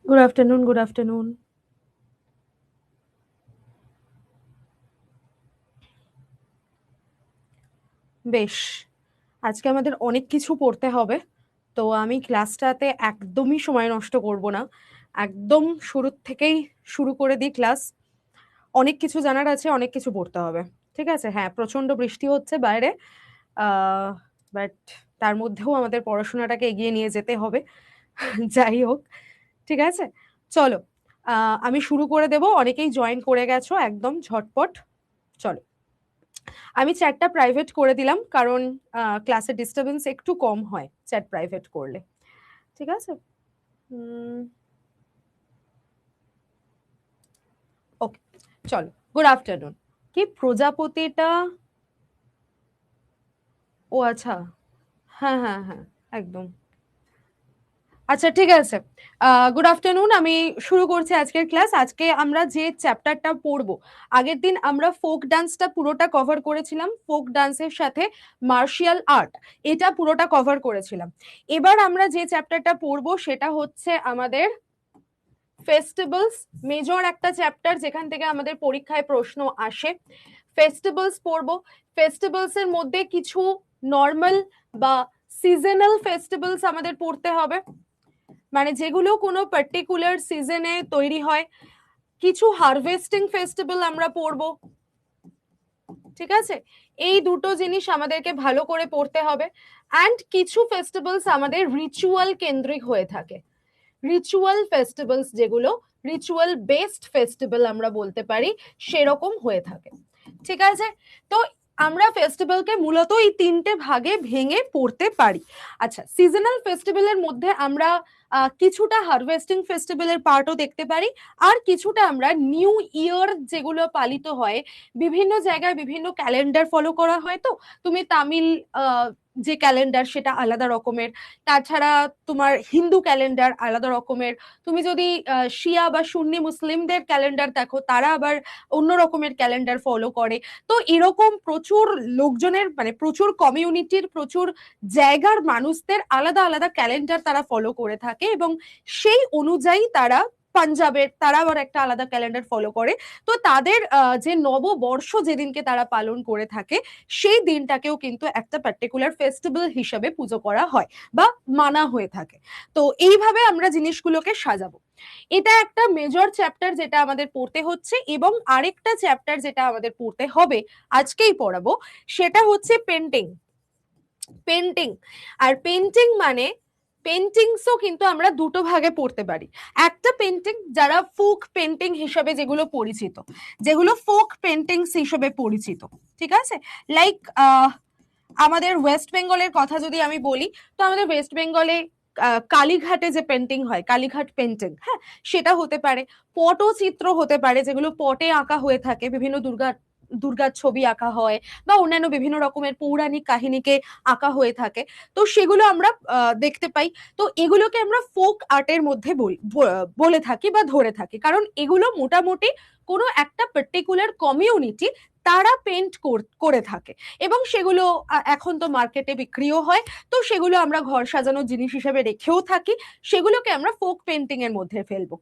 Good afternoon, good afternoon. বেশ, আজকে আমাদের অনেক কিছু পড়তে হবে। তো আমি ক্লাসটাতে একদমই সময় নষ্ট করব না। একদম শুরুর থেকেই শুরু করে দিই ক্লাস। অনেক কিছু জানার আছে, অনেক কিছু পড়তে হবে। ঠিক আছে? হ্যাঁ, প্রচন্ড বৃষ্টি হচ্ছে বাইরে। আহ বাট তার মধ্যেও আমাদের পড়াশোনাটাকে এগিয়ে নিয়ে যেতে হবে। যাই হোক, ঠিক আছে? চলো, আমি শুরু করে দেব। অনেকেই জয়েন করে গেছো একদম ঝটপট। চলো, আমি চ্যাটটা প্রাইভেট করে দিলাম কারণ ক্লাসে ডিস্টারবেন্স একটু কম হয় চ্যাট প্রাইভেট করলে। ঠিক আছে? ওকে, চলো। Good afternoon. কি প্রজাপতিটা? ও আচ্ছা, হ্যাঁ হ্যাঁ হ্যাঁ, একদম। আচ্ছা, ঠিক আছে। Good afternoon. আমি শুরু করছি আজকের ক্লাস। আজকে আমরা যে চ্যাপ্টারটা পড়বো, আগের দিন আমরা ফোক ডান্সটা পুরোটা কভার করেছিলাম, ফোক ডান্সের সাথে মার্শিয়াল আর্ট, এটা পুরোটা কভার করেছিলাম। এবার আমরা যে চ্যাপ্টারটা পড়বো সেটা হচ্ছে আমাদের ফেস্টিভ্যালস, মেজর একটা চ্যাপ্টার যেখান থেকে আমাদের পরীক্ষায় প্রশ্ন আসে। ফেস্টিভ্যালস পড়বো। ফেস্টিভ্যালস এর মধ্যে কিছু নর্মাল বা সিজনাল ফেস্টিভ্যালস আমাদের পড়তে হবে, মানে যেগুলো কোনো পার্টিকুলার সিজনে তৈরি হয়। কিছু হারভেস্টিং ফেস্টিভ্যাল আমরা পড়বো। ঠিক আছে? এই দুটো জিনিস আমাদেরকে ভালো করে পড়তে হবে। অ্যান্ড কিছু ফেস্টিভ্যালস আমাদের রিচুয়াল কেন্দ্রিক হয়ে থাকে। রিচুয়াল ফেস্টিভ্যালস যেগুলো রিচুয়াল বেসড ফেস্টিভ্যাল আমরা বলতে পারি, সেরকম হয়ে থাকে। ঠিক আছে? তো আমরা ফেস্টিভ্যালকে মূলত এই তিনটে ভাগে ভেঙে পড়তে পারি। আচ্ছা, সিজনাল ফেস্টিভ্যালের মধ্যে আমরা কিছুটা হারভেস্টিং ফেস্টিভ্যালের পার্টও দেখতে পারি, আর কিছুটা আমরা নিউ ইয়ার যেগুলো পালিত হয়, বিভিন্ন জায়গায় বিভিন্ন ক্যালেন্ডার ফলো করা হয়। তো তুমি তামিল যে ক্যালেন্ডার সেটা আলাদা রকমের, তাছাড়া তোমার হিন্দু ক্যালেন্ডার আলাদা রকমের। তুমি যদি শিয়া বা সুন্নি মুসলিমদের ক্যালেন্ডার দেখো, তারা আবার অন্য রকমের ক্যালেন্ডার ফলো করে। তো এরকম প্রচুর লোকজনের, মানে প্রচুর কমিউনিটির, প্রচুর জায়গার মানুষদের আলাদা আলাদা ক্যালেন্ডার তারা ফলো করে থাকে, এবং সেই অনুযায়ী তারা, পাঞ্জাবের তারা আবার একটা আলাদা ক্যালেন্ডার ফলো করে। তো তাদের যে নববর্ষ যেদিনকে তারা পালন করে থাকে, সেই দিনটাকেও কিন্তু একটা পার্টিকুলার ফেস্টিভ্যাল হিসেবে পুজো করা হয় বা মানা হয়ে থাকে। তো এইভাবে আমরা জিনিসগুলোকে সাজাবো। এটা একটা মেজর চ্যাপ্টার যেটা আমাদের পড়তে হচ্ছে, এবং আরেকটা চ্যাপ্টার যেটা আমাদের পড়তে হবে, আজকেই পড়াবো, সেটা হচ্ছে পেন্টিং। পেন্টিং, আর পেন্টিং মানে পেন্টিংসও কিন্তু আমরা দুটো ভাগে পড়তে পারি। একটা পেন্টিং যারা ফোক পেন্টিং হিসেবে যেগুলো পরিচিত, যেগুলো ফোক পেন্টিংস হিসেবে পরিচিত, ঠিক আছে? লাইক আমাদের ওয়েস্ট বেঙ্গলের কথা যদি আমি বলি, তো আমাদের ওয়েস্ট বেঙ্গলে কালীঘাটে যে পেন্টিং হয়, কালীঘাট পেন্টিং, হ্যাঁ, সেটা হতে পারে। পটচিত্র হতে পারে, যেগুলো পটে আঁকা হয়ে থাকে, বিভিন্ন দুর্গার ছবি আঁকা হয়, বা অন্যান্য বিভিন্ন রকমের পৌরাণিক কাহিনীকে আঁকা হয়ে থাকে। তো সেগুলো আমরা দেখতে পাই। তো এগুলোকে আমরা ফোক আর্টের মধ্যে বলে থাকি বা ধরে থাকি, কারণ এগুলো মোটামুটি কোনো একটা পার্টিকুলার কমিউনিটি তারা পেন্ট করে থাকে, এবং সেগুলো এখন তো মার্কেটে বিক্রিও হয়। তো সেগুলো আমরা ঘর সাজানোর জিনিস হিসেবে রেখেও থাকি। সেগুলোকে আমরা ফোক পেন্টিং এর মধ্যে ফেলবো।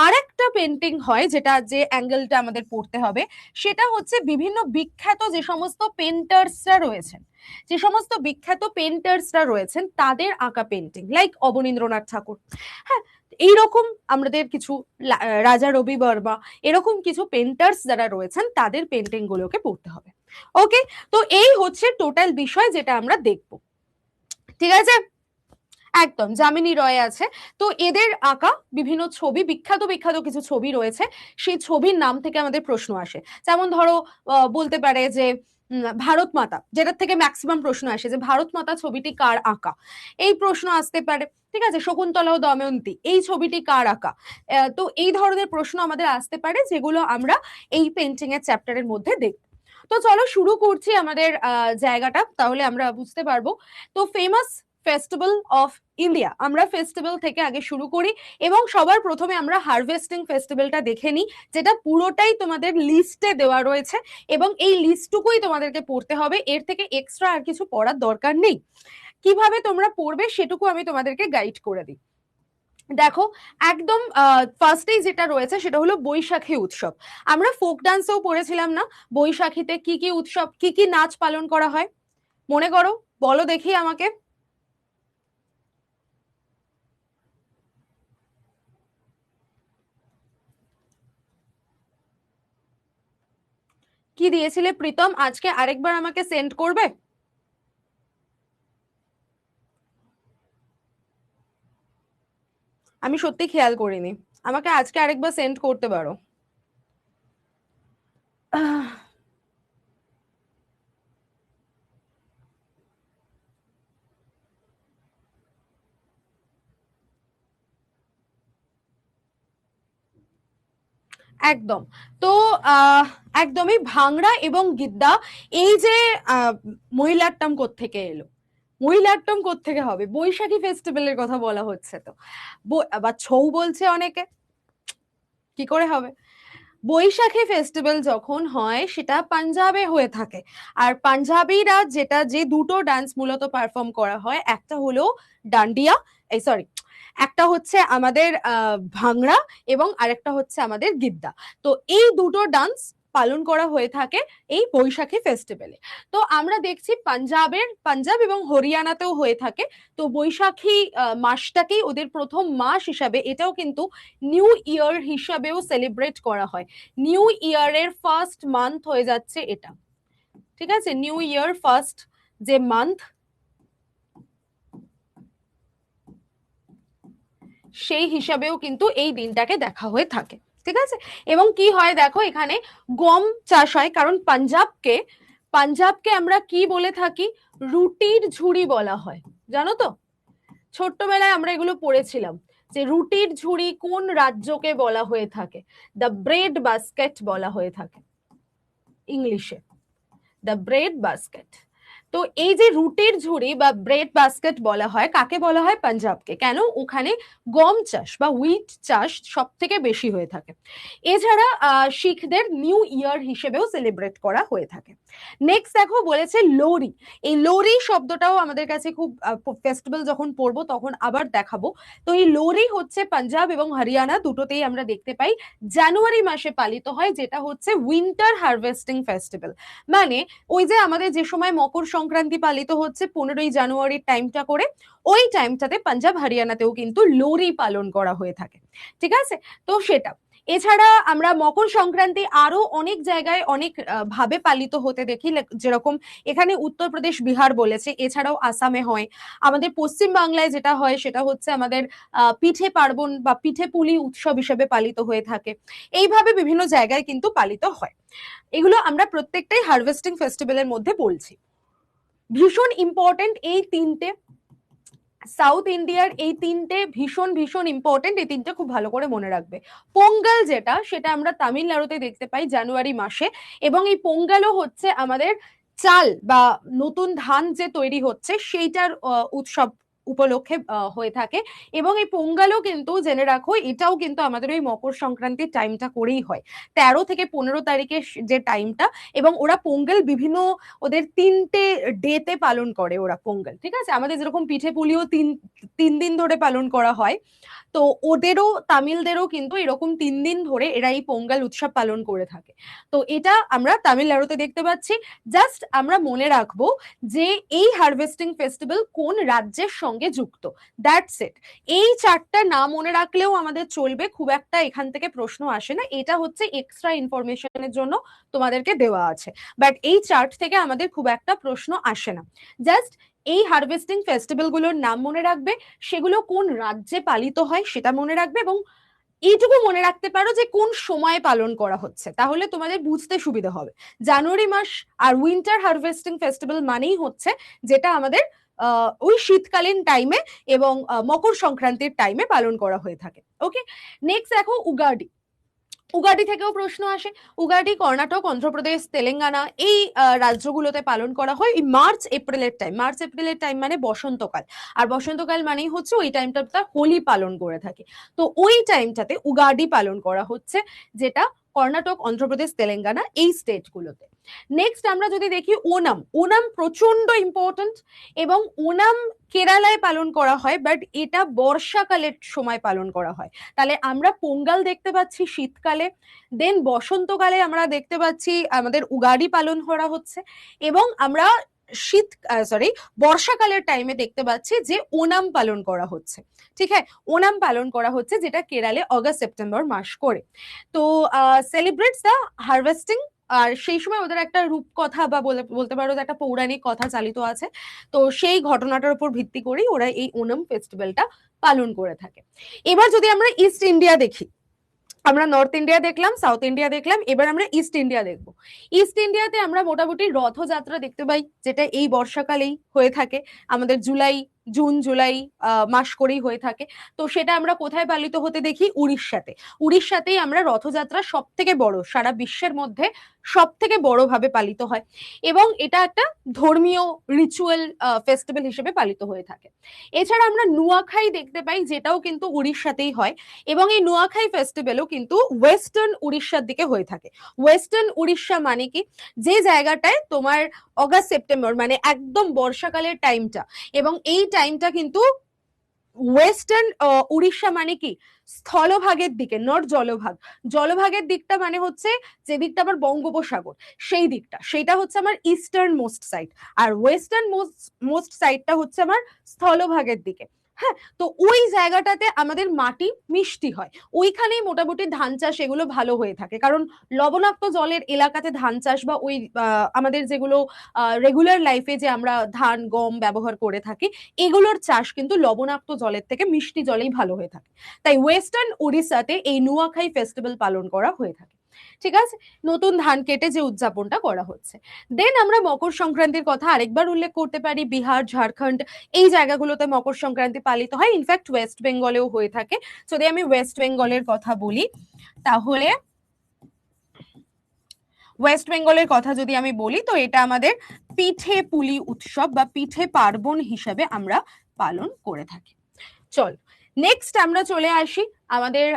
আর একটা পেন্টিং হয়, যেটা যে অ্যাঙ্গেলটা আমাদের পড়তে হবে, সেটা হচ্ছে বিভিন্ন বিখ্যাত যে সমস্ত পেন্টার্সরা রয়েছেন, যে সমস্ত বিখ্যাত পেন্টার্সরা রয়েছেন তাদের আঁকা পেন্টিং, লাইক অবনীন্দ্রনাথ ঠাকুর, হ্যাঁ, এইরকম আমাদের কিছু, রাজা রবি বর্মা, এরকম কিছু পেন্টার্স যারা রয়েছেন তাদের পেন্টিং গুলোকে পড়তে হবে। ওকে, তো এই হচ্ছে টোটাল বিষয় যেটা আমরা দেখব। ঠিক আছে? একদম, যামিনী রয় আছে। তো এদের আঁকা বিভিন্ন ছবি, বিখ্যাত বিখ্যাত কিছু ছবি রয়েছে, সেই ছবির নাম থেকে আমাদের প্রশ্ন আসে। যেমন ধরো, বলতে পারে যে ভারত মাতা, যেটার থেকে ম্যাক্সিমাম প্রশ্ন আসে, যে ভারত মাতা ছবিটি কার আঁকা, এই প্রশ্ন আসতে পারে। ঠিক আছে? শকুন্তলা ও দময়ন্তী, এই ছবিটি কার আঁকা? তো এই ধরনের প্রশ্ন আমাদের আসতে পারে, যেগুলো আমরা এই পেন্টিং এর চ্যাপ্টারের মধ্যে দেখব। তো চলো শুরু করছি আমাদের জায়গাটা, তাহলে আমরা বুঝতে পারবো। তো ফেমাস ফেস্টিভ্যাল অফ ইন্ডিয়া, আমরা ফেস্টিভ্যাল থেকে আগে শুরু করি, এবং সবার প্রথমে আমরা হারভেস্টিং ফেস্টিভ্যালটা দেখে নিই, যেটা পুরোটাই তোমাদের লিস্টে দেওয়া রয়েছে, এবং এই লিস্টটুকুই তোমাদেরকে পড়তে হবে, এর থেকে এক্সট্রা আর কিছু পড়ার দরকার নেই। কিভাবে তোমরা পড়বে সেটুকু আমি তোমাদেরকে গাইড করে দিই। দেখো একদম ফার্স্টেই যেটা রয়েছে সেটা হলো বৈশাখী উৎসব। আমরা ফোক ডান্সেও পড়েছিলাম না বৈশাখীতে কি কি উৎসব, কি কি নাচ পালন করা হয়? মনে করো, বলো দেখি আমাকে। কি দিয়েছিলে প্রীতম? আজকে আরেকবার আমাকে সেন্ড করবে? আমি সত্যি খেয়াল করিনি, আমাকে আজকে আরেকবার সেন্ড করতে পারো। আহ, একদম। তো আহ একদমই ভাংড়া এবং গিদ্দা, এই যে আহ মহিলাট্টম কোত্থেকে এলো? মহিলাট্টম কোত্থেকে হবে? বৈশাখী ফেস্টিভ্যালের কথা বলা হচ্ছে তো। আবার ছৌ বলছে অনেকে, কি করে হবে? বৈশাখী ফেস্টিভ্যাল যখন হয় সেটা পাঞ্জাবে হয়ে থাকে। আর পাঞ্জাবিরা যেটা, যে দুটো ডান্স মূলত পারফর্ম করা হয়, একটা হলো ডান্ডিয়া, এই সরি, একটা হচ্ছে আমাদের ভাংড়া এবং আরেকটা হচ্ছে আমাদের গিদ্দা। তো এই দুটো ডান্স পালন করা হয়ে থাকে এই বৈশাখী ফেস্টিভ্যালে। তো আমরা দেখছি পাঞ্জাব এবং হরিয়ানাতেও হয়ে থাকে। তো বৈশাখী মাসটাকেই ওদের প্রথম মাস হিসাবে, এটাও কিন্তু নিউ ইয়ার হিসাবেও সেলিব্রেট করা হয়। নিউ ইয়ারের ফার্স্ট মান্থ হয়ে যাচ্ছে এটা, ঠিক আছে? নিউ ইয়ার ফার্স্ট যে মান্থ, সেই হিসাবেও কিন্তু এই দিনটাকে দেখা হয়ে থাকে, ঠিক আছে? এবং কি হয় দেখো, এখানে গম চাষ হয়, কারণ পাঞ্জাবকে আমরা কি বলে থাকি? রুটির ঝুড়ি বলা হয়, জানো তো? ছোট্টবেলায় আমরা এগুলো পড়েছিলাম যে রুটির ঝুড়ি কোন রাজ্যকে বলা হয়ে থাকে? দ্য ব্রেড বাস্কেট বলা হয়ে থাকে ইংলিশে, দ্য ব্রেড বাস্কেট। তো এই যে রুটির ঝুড়ি বা ব্রেড বাস্কেট বলা হয় কাকে? বলা হয় পাঞ্জাবকে। কেন? ওখানে গম চাষ বা হুইট চাষ সব থেকে বেশি হয়ে থাকে। এছাড়া শিখদের নিউ ইয়ার হিসেবেও সেলিব্রেট করা হয়ে থাকে। নেক্সট দেখো, বলেছে লোরি। এই লোরি শব্দটাও আমাদের কাছে খুব, ফেস্টিভ্যাল যখন পড়বো তখন আবার দেখাবো। তো এই লোরি হচ্ছে পাঞ্জাব এবং হরিয়ানা দুটোতেই আমরা দেখতে পাই, জানুয়ারি মাসে পালিত হয়, যেটা হচ্ছে উইন্টার হারভেস্টিং ফেস্টিভ্যাল। মানে ওই যে আমাদের যে সময় মকর সংক্রান্তি পালিত হচ্ছে 15ই জানুয়ারির টাইমটা করে, ওই টাইমটাতে পাঞ্জাব হরিয়ানাতেও কিন্তু লোরি পালন করা হয়ে থাকে, ঠিক আছে? তো সেটা, এছাড়া আমরা মকর সংক্রান্তি আরো অনেক জায়গায় অনেক ভাবে পালিত হতে দেখি, যেরকম এখানে উত্তরপ্রদেশ বিহার বলেছে, এছাড়াও আসামে হয়। আমাদের পশ্চিম বাংলায় যেটা হয় সেটা হচ্ছে আমাদের পিঠে পার্বণ বা পিঠে পুলি উৎসব হিসেবে পালিত হয়ে থাকে। এইভাবে বিভিন্ন জায়গায় কিন্তু পালিত হয়। এগুলো আমরা প্রত্যেকটাই হারভেস্টিং ফেস্টিভ্যালের মধ্যে বলছি। ভীষণ ইম্পর্টেন্ট এই তিনটে, সাউথ ইন্ডিয়ার এই তিনটে ভীষণ ভীষণ ইম্পর্টেন্ট, এই তিনটে খুব ভালো করে মনে রাখবে। পোঙ্গল যেটা, সেটা আমরা তামিলনাড়ুতে দেখতে পাই জানুয়ারি মাসে, এবং এই পোঙ্গলও হচ্ছে আমাদের চাল বা নতুন ধান যে তৈরি হচ্ছে সেইটার উৎসব উপলক্ষে হয়ে থাকে। এবং এই পোঙ্গলও কিন্তু জেনে রাখো, এটাও কিন্তু আমাদের ওই মকর সংক্রান্তির টাইমটা করেই হয়, 13 থেকে 15 তারিখে যে টাইমটা। এবং ওরা পোঙ্গল বিভিন্ন, ওদের তিনটে ডেতে পালন করে ওরা পোঙ্গল, ঠিক আছে? আমাদের যেরকম পিঠে পুলিও তিন তিন দিন ধরে পালন করা হয়, তো ওদেরও, তামিলদেরও কিন্তু এরকম 3 দিন ধরে এরা এই পোঙ্গল উৎসব পালন করে থাকে। তো এটা আমরা তামিলনাড়ুতে দেখতে পাচ্ছি। জাস্ট আমরা মনে রাখবো যে এই হারভেস্টিং ফেস্টিভ্যাল কোন রাজ্যের সঙ্গে যুক্ত, দ্যাটস ইট। এই চারটা না মনে রাখলেও আমাদের চলবে, খুব একটা এখান থেকে প্রশ্ন আসে না, এটা হচ্ছে এক্সট্রা ইনফরমেশনের জন্য তোমাদেরকে দেওয়া আছে। বাট এই চার্ট থেকে আমাদের খুব একটা প্রশ্ন আসে না। জাস্ট এই হারভেস্টিং ফেস্টিভ্যাল গুলোর নাম মনে রাখবে, সেগুলো কোন রাজ্যে পালিত হয় সেটা মনে রাখবে, এবং এইটুকু মনে রাখতে পারো যে কোন সময়ে পালন করা হচ্ছে, তাহলে তোমাদের বুঝতে সুবিধা হবে। জানুয়ারি মাস আর উইন্টার হারভেস্টিং ফেস্টিভ্যাল মানেই হচ্ছে যেটা আমাদের ওই শীতকালীন টাইমে এবং মকর সংক্রান্তির টাইমে পালন করা হয়ে থাকে। ওকে, নেক্সট দেখো উগাডি। উগাডি থেকেও প্রশ্ন আসে। উগাডি কর্ণাটক, অন্ধ্রপ্রদেশ, তেলেঙ্গানা এই রাজ্যগুলোতে পালন করা হয় এই মার্চ এপ্রিলের টাইম। মার্চ এপ্রিলের টাইম মানে বসন্তকাল, আর বসন্তকাল মানেই হচ্ছে ওই টাইমটা হোলি পালন করে থাকে। তো ওই টাইমটাতে উগাডি পালন করা হচ্ছে, যেটা কর্ণাটক, অন্ধ্রপ্রদেশ, তেলেঙ্গানা এই স্টেটগুলোতে। নেক্সট আমরা যদি দেখি ওনাম, ওনাম প্রচন্ড ইম্পর্টেন্ট, এবং ওনাম কেরালায় পালন করা হয়, বাট এটা বর্ষাকালের সময় পালন করা হয়। তাহলে আমরা পোঙ্গাল দেখতে পাচ্ছি শীতকালে, দেন বসন্তকালে আমরা দেখতে পাচ্ছি আমাদের উগাড়ি পালন করা হচ্ছে, এবং আমরা শীত সরি বর্ষাকালের টাইমে দেখতে পাচ্ছি যে ওনাম পালন করা হচ্ছে। ঠিক আছে, ওনাম পালন করা হচ্ছে, যেটা কেরালে অগস্ট সেপ্টেম্বর মাস করে। তো সেলিব্রেটস দ্য হারভেস্টিং, আর সেই সময় ওদের একটা রূপকথা বা বলতে পারো একটা পৌরাণিক কথা চালিত আছে। তো সেই ঘটনাটার উপর ভিত্তি করেই ওরা এই ওনাম ফেস্টিভ্যালটা পালন করে থাকে। এবার যদি আমরা ইস্ট ইন্ডিয়া দেখি, আমরা নর্থ ইন্ডিয়া দেখলাম, সাউথ ইন্ডিয়া দেখলাম, এবার আমরা ইস্ট ইন্ডিয়া দেখব। ইস্ট ইন্ডিয়াতে আমরা মোটামুটি রথযাত্রা দেখতে পাই, যেটা এই বর্ষাকালেই হয়ে থাকে, আমাদের জুন জুলাই মাস করেই হয়ে থাকে। তো সেটা আমরা কোথায় পালিত হতে দেখি? উড়িষ্যাতে। উড়িষ্যাতেই আমরা রথযাত্রা সব থেকে বড়, সারা বিশ্বের মধ্যে সব থেকে বড় ভাবে পালিত হয়, এবং এটা একটা ধর্মীয় রিচুয়াল ফেস্টিভ্যাল হিসেবে পালিত হয়ে থাকে। এছাড়া আমরা নুয়াখাই দেখতে পাই, যেটাও কিন্তু উড়িষ্যাতেই হয়, এবং এই নুয়াখাই ফেস্টিভ্যালও কিন্তু ওয়েস্টার্ন উড়িষ্যার দিকে হয়ে থাকে। ওয়েস্টার্ন উড়িষ্যা মানে কি? যে জায়গাটায় তোমার অগাস্ট সেপ্টেম্বর মানে একদম বর্ষাকালের টাইমটা, এবং এই টাইমটা কিন্তু ওয়েস্টার্ন উড়িষ্যা মানে কি? স্থলভাগের দিকে, নট জলভাগ। জলভাগের দিকটা মানে হচ্ছে যে দিকটা আমার বঙ্গোপসাগর, সেই দিকটা, সেটা হচ্ছে আমার ইস্টার্ন মোস্ট সাইড, আর ওয়েস্টার্ন মোস্ট সাইডটা হচ্ছে আমার স্থলভাগের দিকে। হ্যাঁ, তো ওই জায়গাটাতে আমাদের মাটি মিষ্টি হয়, ওইখানেই মোটামুটি ধান চাষ এগুলো ভালো হয়ে থাকে, কারণ লবণাক্ত জলের এলাকাতে ধান চাষ বা ওই আমাদের যেগুলো রেগুলার লাইফে যে আমরা ধান গম ব্যবহার করে থাকি, এগুলোর চাষ কিন্তু লবণাক্ত জলের থেকে মিষ্টি জলেই ভালো হয়ে থাকে। তাই ওয়েস্টার্ন উড়িষ্যাতে এই নুয়াখাই ফেস্টিভ্যাল পালন করা হয়ে থাকে। ঠিক আছে, নতুন ধান কেটে যে উদযাপনটা করা হচ্ছে। দেন আমরা মকর সংক্রান্তির কথা আরেকবার উল্লেখ করতে পারি। বিহার, ঝাড়খণ্ড এই জায়গাগুলোতে মকর সংক্রান্তি পালিত হয়, ইনফ্যাক্ট ওয়েস্ট বেঙ্গলেও হয়ে থাকে। যদি আমি ওয়েস্ট বেঙ্গলের কথা বলি, তাহলে ওয়েস্ট বেঙ্গলের কথা যদি আমি বলি, তো এটা আমাদের পিঠে পুলি উৎসব বা পিঠে পার্বণ হিসেবে আমরা পালন করে থাকি। চল নেক্সট আমরা চলে আসি আমাদের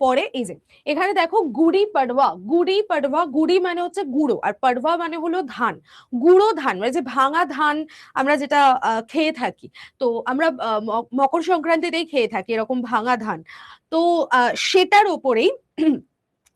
পরে। এই যে এখানে দেখো গুড়ি পাড়ওয়া, গুড়ি পাড়ওয়া, গুড়ি মানে হচ্ছে গুঁড়ো, আর পাড়ওয়া মানে হলো ধান। গুঁড়ো ধান মানে যে ভাঙা ধান আমরা যেটা খেয়ে থাকি, তো আমরা মকর সংক্রান্তিতেই খেয়ে থাকি এরকম ভাঙা ধান। তো সেটার ওপরেই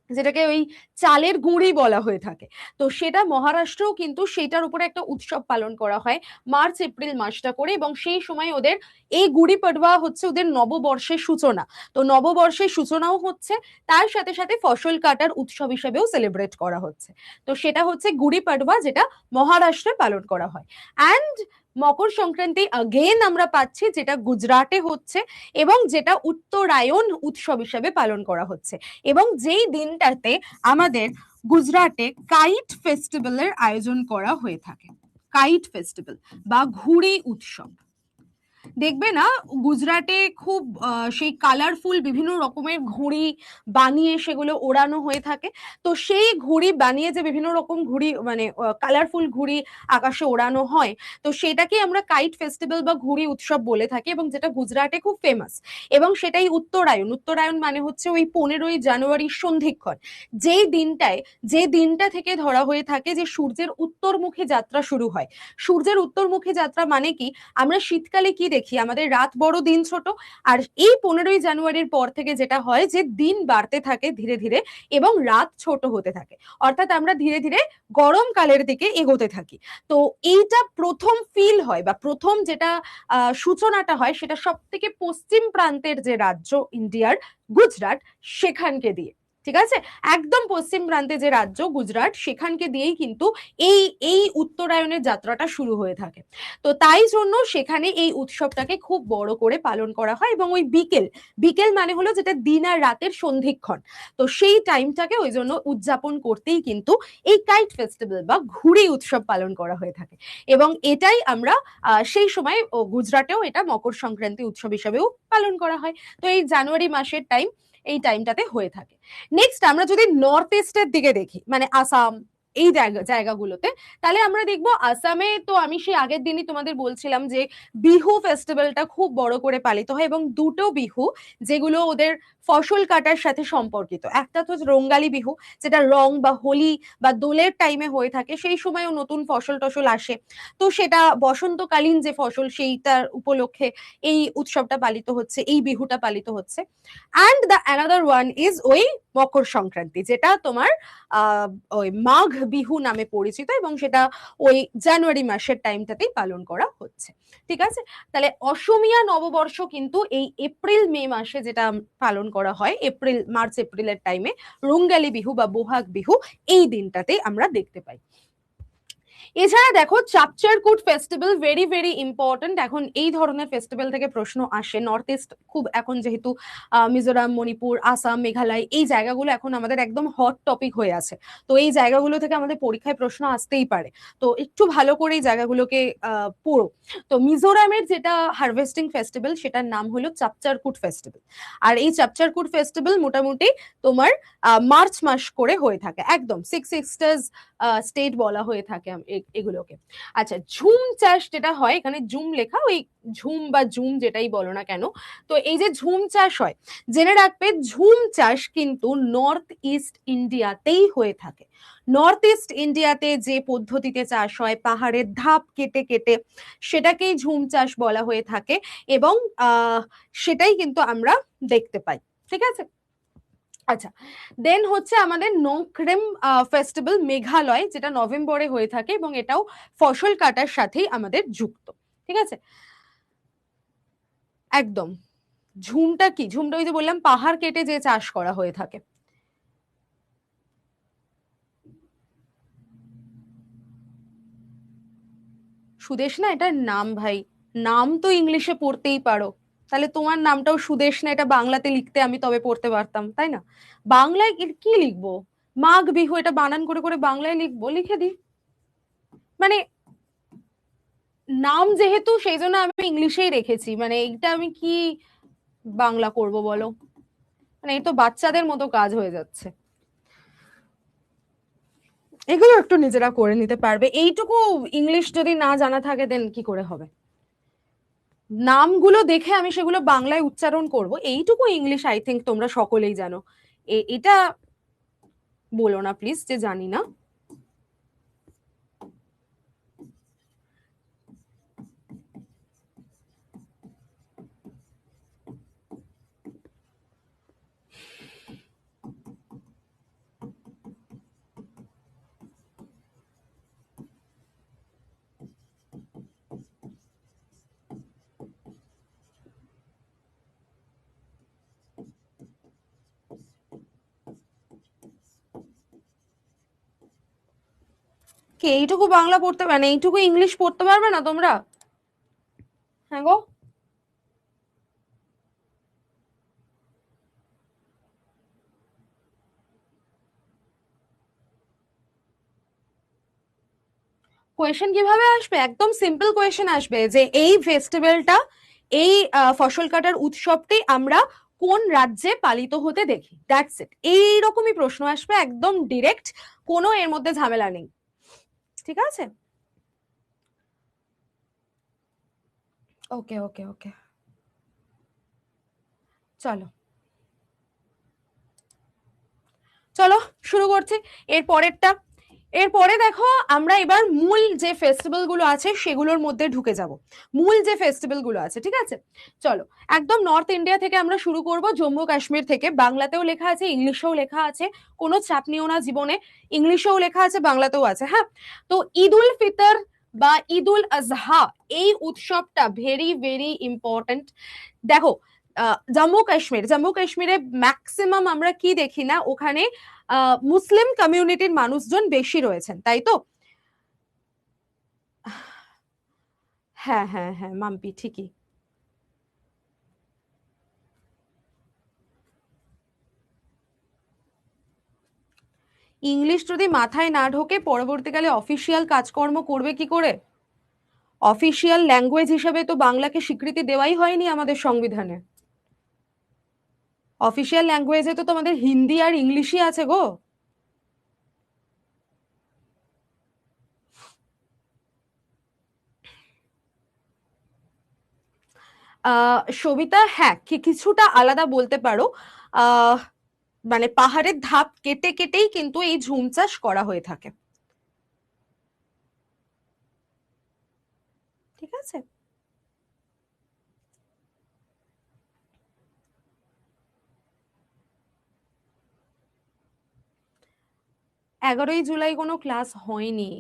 যেটাকে ওই চালের গুঁড়ি বলা হয়ে থাকে, তো সেটা মহারাষ্ট্রেও কিন্তু সেটার উপরে একটা উৎসব পালন করা হয় মার্চ এপ্রিল মাসটা করে, এবং সেই সময় ওদের এই গুড়ি পাড়ওয়া হচ্ছে ওদের নববর্ষের সূচনা। তো নববর্ষের সূচনাও হচ্ছে, তার সাথে সাথে ফসল কাটার উৎসব হিসেবেও সেলিব্রেট করা হচ্ছে। তো সেটা হচ্ছে গুড়ি পাড়ওয়া, যেটা মহারাষ্ট্রে পালন করা হয়। অ্যান্ড মকর সংক্রান্তি আগেন আমরা পাচ্ছি, যেটা গুজরাটে হচ্ছে, এবং যেটা উত্তরায়ণ উৎসব হিসেবে পালন করা হচ্ছে, এবং যেই দিনটাতে আমাদের গুজরাটে কাইট ফেস্টিভ্যালের আয়োজন করা হয়ে থাকে। কাইট ফেস্টিভ্যাল বা ঘুড়ি উৎসব, দেখবে না গুজরাটে খুব সেই কালারফুল বিভিন্ন রকমের ঘুড়ি বানিয়ে সেগুলো ওড়ানো হয়ে থাকে। তো সেই ঘুড়ি বানিয়ে যে বিভিন্ন রকম ঘুড়ি মানে কালারফুল ঘুড়ি আকাশে ওড়ানো হয়, তো সেটাকে আমরা কাইট ফেস্টিভ্যাল বা ঘুড়ি উৎসব বলে থাকি, এবং যেটা গুজরাটে খুব ফেমাস। এবং সেটাই উত্তরায়ণ, উত্তরায়ণ মানে হচ্ছে ওই 15ই জানুয়ারির সন্ধিক্ষণ, যেই দিনটায়, যে দিনটা থেকে ধরা হয়ে থাকে যে সূর্যের উত্তরমুখী যাত্রা শুরু হয়। সূর্যের উত্তরমুখী যাত্রা মানে কি? আমরা শীতকালে কি দেখি? আমাদের রাত বড় দিন ছোট, আর এই 15ই জানুয়ারির পর থেকে যেটা হয় যে দিন বাড়তে থাকে ধীরে ধীরে, এবং রাত ছোট হতে থাকে, অর্থাৎ আমরা ধীরে ধীরে গরমকালের দিকে এগোতে থাকি। তো এইটা প্রথম ফিল হয় বা প্রথম যেটা সূচনাটা হয়, সেটা সব থেকে পশ্চিম প্রান্তের যে রাজ্য ইন্ডিয়ার গুজরাট, সেখানকে দিয়ে। ঠিক আছে, একদম পশ্চিম প্রান্তে যে রাজ্য গুজরাট, সেখানকে দিয়েই কিন্তু এই এই উত্তরায়ণের যাত্রাটা শুরু হয়ে থাকে। তো তাই জন্য সেখানে এই উৎসবটাকে খুব বড় করে পালন করা হয়, এবং ওই বিকেল, বিকেল মানে হলো যেটা দিন আর রাতের সন্ধিক্ষণ, তো সেই টাইমটাকে ওই জন্য উদযাপন করতেই কিন্তু এই কাইট ফেস্টিভ্যাল বা ঘুড়ি উৎসব পালন করা হয়ে থাকে। এবং এটাই আমরা সেই সময় গুজরাটেও এটা মকর সংক্রান্তি উৎসব হিসাবেও পালন করা হয়। তো এই জানুয়ারি মাসের টাইম, এই টাইমটাতে হয়ে থাকে। নেক্সট আমরা যদি নর্থ ইস্টের দিকে দেখি, মানে আসাম, এই জায়গাগুলোতে, তাহলে আমরা দেখবো আসামে তো আমি সেই আগের দিনই তোমাদের বলছিলাম যে বিহু ফেস্টিভ্যালটা খুব বড় করে পালিত হয়, এবং দুটো বিহু যেগুলো ওদের ফসল কাটার সাথে সম্পর্কিত। একটা তো রঙ্গালী বিহু, যেটা রং বা হোলি বা দোলের টাইমে হয়ে থাকে, সেই সময়ও নতুন ফসল টসল আসে, তো সেটা বসন্তকালীন যে ফসল সেইটার উপলক্ষে এই উৎসবটা পালিত হচ্ছে, এই বিহুটা পালিত হচ্ছে। And the another one is ওই মকর সংক্রান্তি, যেটা তোমার ওই মাঘ বিহু নামে পরিচিত, এবং সেটা ওই জানুয়ারি মাসের টাইমটাতেই পালন করা হচ্ছে। ঠিক আছে, তাহলে অসমীয়া নববর্ষ কিন্তু এই এপ্রিল মে মাসে যেটা পালন করা হয়, এপ্রিল মার্চ এপ্রিলের টাইমে রঙ্গালী বিহু বা বোহাগ বিহু, এই দিনটাতেই আমরা দেখতে পাই। এছাড়া দেখো চাপচারকুট ফেস্টিভ্যাল ভেরি ভেরি ইম্পর্টেন্ট। এখন এই ধরনের ফেস্টিভ্যাল থেকে প্রশ্ন আসে, নর্থ ইস্ট খুব এখন যেহেতু মিজোরাম, মণিপুর, আসাম, মেঘালয়, এই জায়গাগুলো এখন আমাদের একদম হট টপিক হয়ে আছে, তো এই জায়গাগুলো থেকে আমাদের পরীক্ষায় প্রশ্ন আসতেই পারে, তো একটু ভালো করে এই জায়গাগুলোকে পড়ো। তো মিজোরামের যেটা হারভেস্টিং ফেস্টিভ্যাল, সেটার নাম হলো চাপচারকুট ফেস্টিভ্যাল। আর এই চাপচারকুট ফেস্টিভ্যাল মোটামুটি তোমার মার্চ মাস করে হয়ে থাকে, একদম সিক্স সিস্টার্স স্টেট বলা হয়ে থাকে এগুলোকে। আচ্ছা, ঝুম চাষ যেটা হয়, এখানে ঝুম লেখা, ওই ঝুম বা ঝুম যেটাই বলো না কেন, তো এই যে ঝুম চাষ হয়, জেনে রাখবে ঝুম চাষ কিন্তু নর্থ ইস্ট ইন্ডিয়াতেই হয়ে থাকে। নর্থ ইস্ট ইন্ডিয়াতে যে পদ্ধতিতে চাষ হয়, পাহাড়ের ধাপ কেটে কেটে, সেটাকেই ঝুম চাষ বলা হয়ে থাকে, এবং সেটাই কিন্তু আমরা দেখতে পাই। ঠিক আছে, আচ্ছা, দেন হচ্ছে আমাদের নোংক্রেম ফেস্টিভ্যাল মেঘালয়, যেটা নভেম্বরে হয়ে থাকে, এবং এটাও ফসল কাটার সাথেই আমাদের যুক্ত। ঠিক আছে, একদম। ঝুমটা কি? ঝুমটা ওই যে বললাম পাহাড় কেটে যে চাষ করা হয়ে থাকে। সুদেশ না এটার নাম ভাই, নাম তো ইংলিশে পড়তেই পারো, তাহলে তোমার নামটাও সুদেশ না, এটা বাংলাতে লিখতে আমি তবে পড়তে পারতাম, তাই না? বাংলায় কি লিখবো? মাঘ বিহু, এটা বানান করে করে বাংলায় লিখবো, লিখে দিই। মানে নাম যেহেতু, সেই জন্য আমি ইংলিশেই রেখেছি, মানে এইটা আমি কি বাংলা করব বলো? মানে এই তো বাচ্চাদের মতো কাজ হয়ে যাচ্ছে। এগুলো একটু নিজেরা করে নিতে পারবে, এইটুকু ইংলিশ যদি না জানা থাকে দেন কি করে হবে? নামগুলো দেখে আমি সেগুলো বাংলায় উচ্চারণ করব, এইটুকু ইংলিশ আই থিঙ্ক তোমরা সকলেই জানো। এটা বলো না প্লিজ যে জানি না। কে এইটুকু বাংলা পড়তে, মানে এইটুকু ইংলিশ পড়তে পারবে না তোমরা? হ্যাঁ গো, কোয়েশ্চেন কিভাবে আসবে? একদম সিম্পল কোয়েশ্চেন আসবে যে এই ফেস্টিভ্যালটা, এই ফসল কাটার উৎসবটি আমরা কোন রাজ্যে পালিত হতে দেখি, দ্যাটস ইট। এইরকমই প্রশ্ন আসবে, একদম ডিরেক্ট, কোনো এর মধ্যে ঝামেলা নেই। ঠিক আছে, ওকে ওকে ওকে, চলো চলো শুরু করছি এর পরেরটা। এরপরে দেখো, আমরা এবার মূল যে ফেস্টিভ্যাল গুলো আছে সেগুলোর মধ্যে ঢুকে যাব। মূল যে ফেস্টিভ্যাল গুলো আছে, ঠিক আছে, চলো একদম নর্থ ইন্ডিয়া থেকে আমরা শুরু করব, জম্মু কাশ্মীর থেকে। বাংলাতেও লেখা আছে, ইংলিশেও লেখা আছে, কোনো চাপ নিও না জীবনে, ইংলিশেও লেখা আছে, বাংলাতেও আছে। হ্যাঁ, তো ঈদ উল ফিতর বা ঈদ উল আজহা, এই উৎসবটা ভেরি ভেরি ইম্পর্টেন্ট। দেখো, জম্মু কাশ্মীরে ম্যাক্সিমাম আমরা কি দেখি না, ওখানে মুসলিম কমিউনিটির মানুষজন বেশি রয়েছেন, তাই তো? হ্যাঁ হ্যাঁ হ্যাঁ, মাম্পি ঠিকই। ইংলিশ যদি মাথায় না ঢোকে, পরবর্তীকালে অফিসিয়াল কাজকর্ম করবে কি করে? অফিসিয়াল ল্যাঙ্গুয়েজ হিসেবে তো বাংলাকে স্বীকৃতি দেওয়াই হয়নি আমাদের সংবিধানে। অফিসিয়াল ল্যাঙ্গুয়েজে তো তোমাদের হিন্দি আর ইংলিশই আছে গো। সবিতা, হ্যাঁ কিছুটা আলাদা বলতে পারো। আহ মানে পাহাড়ের ধাপ কেটে কেটেই কিন্তু এই ঝুম চাষ করা হয়ে থাকে। ঠিক আছে। 11ই জুলাই কোনো ক্লাস হয়নি।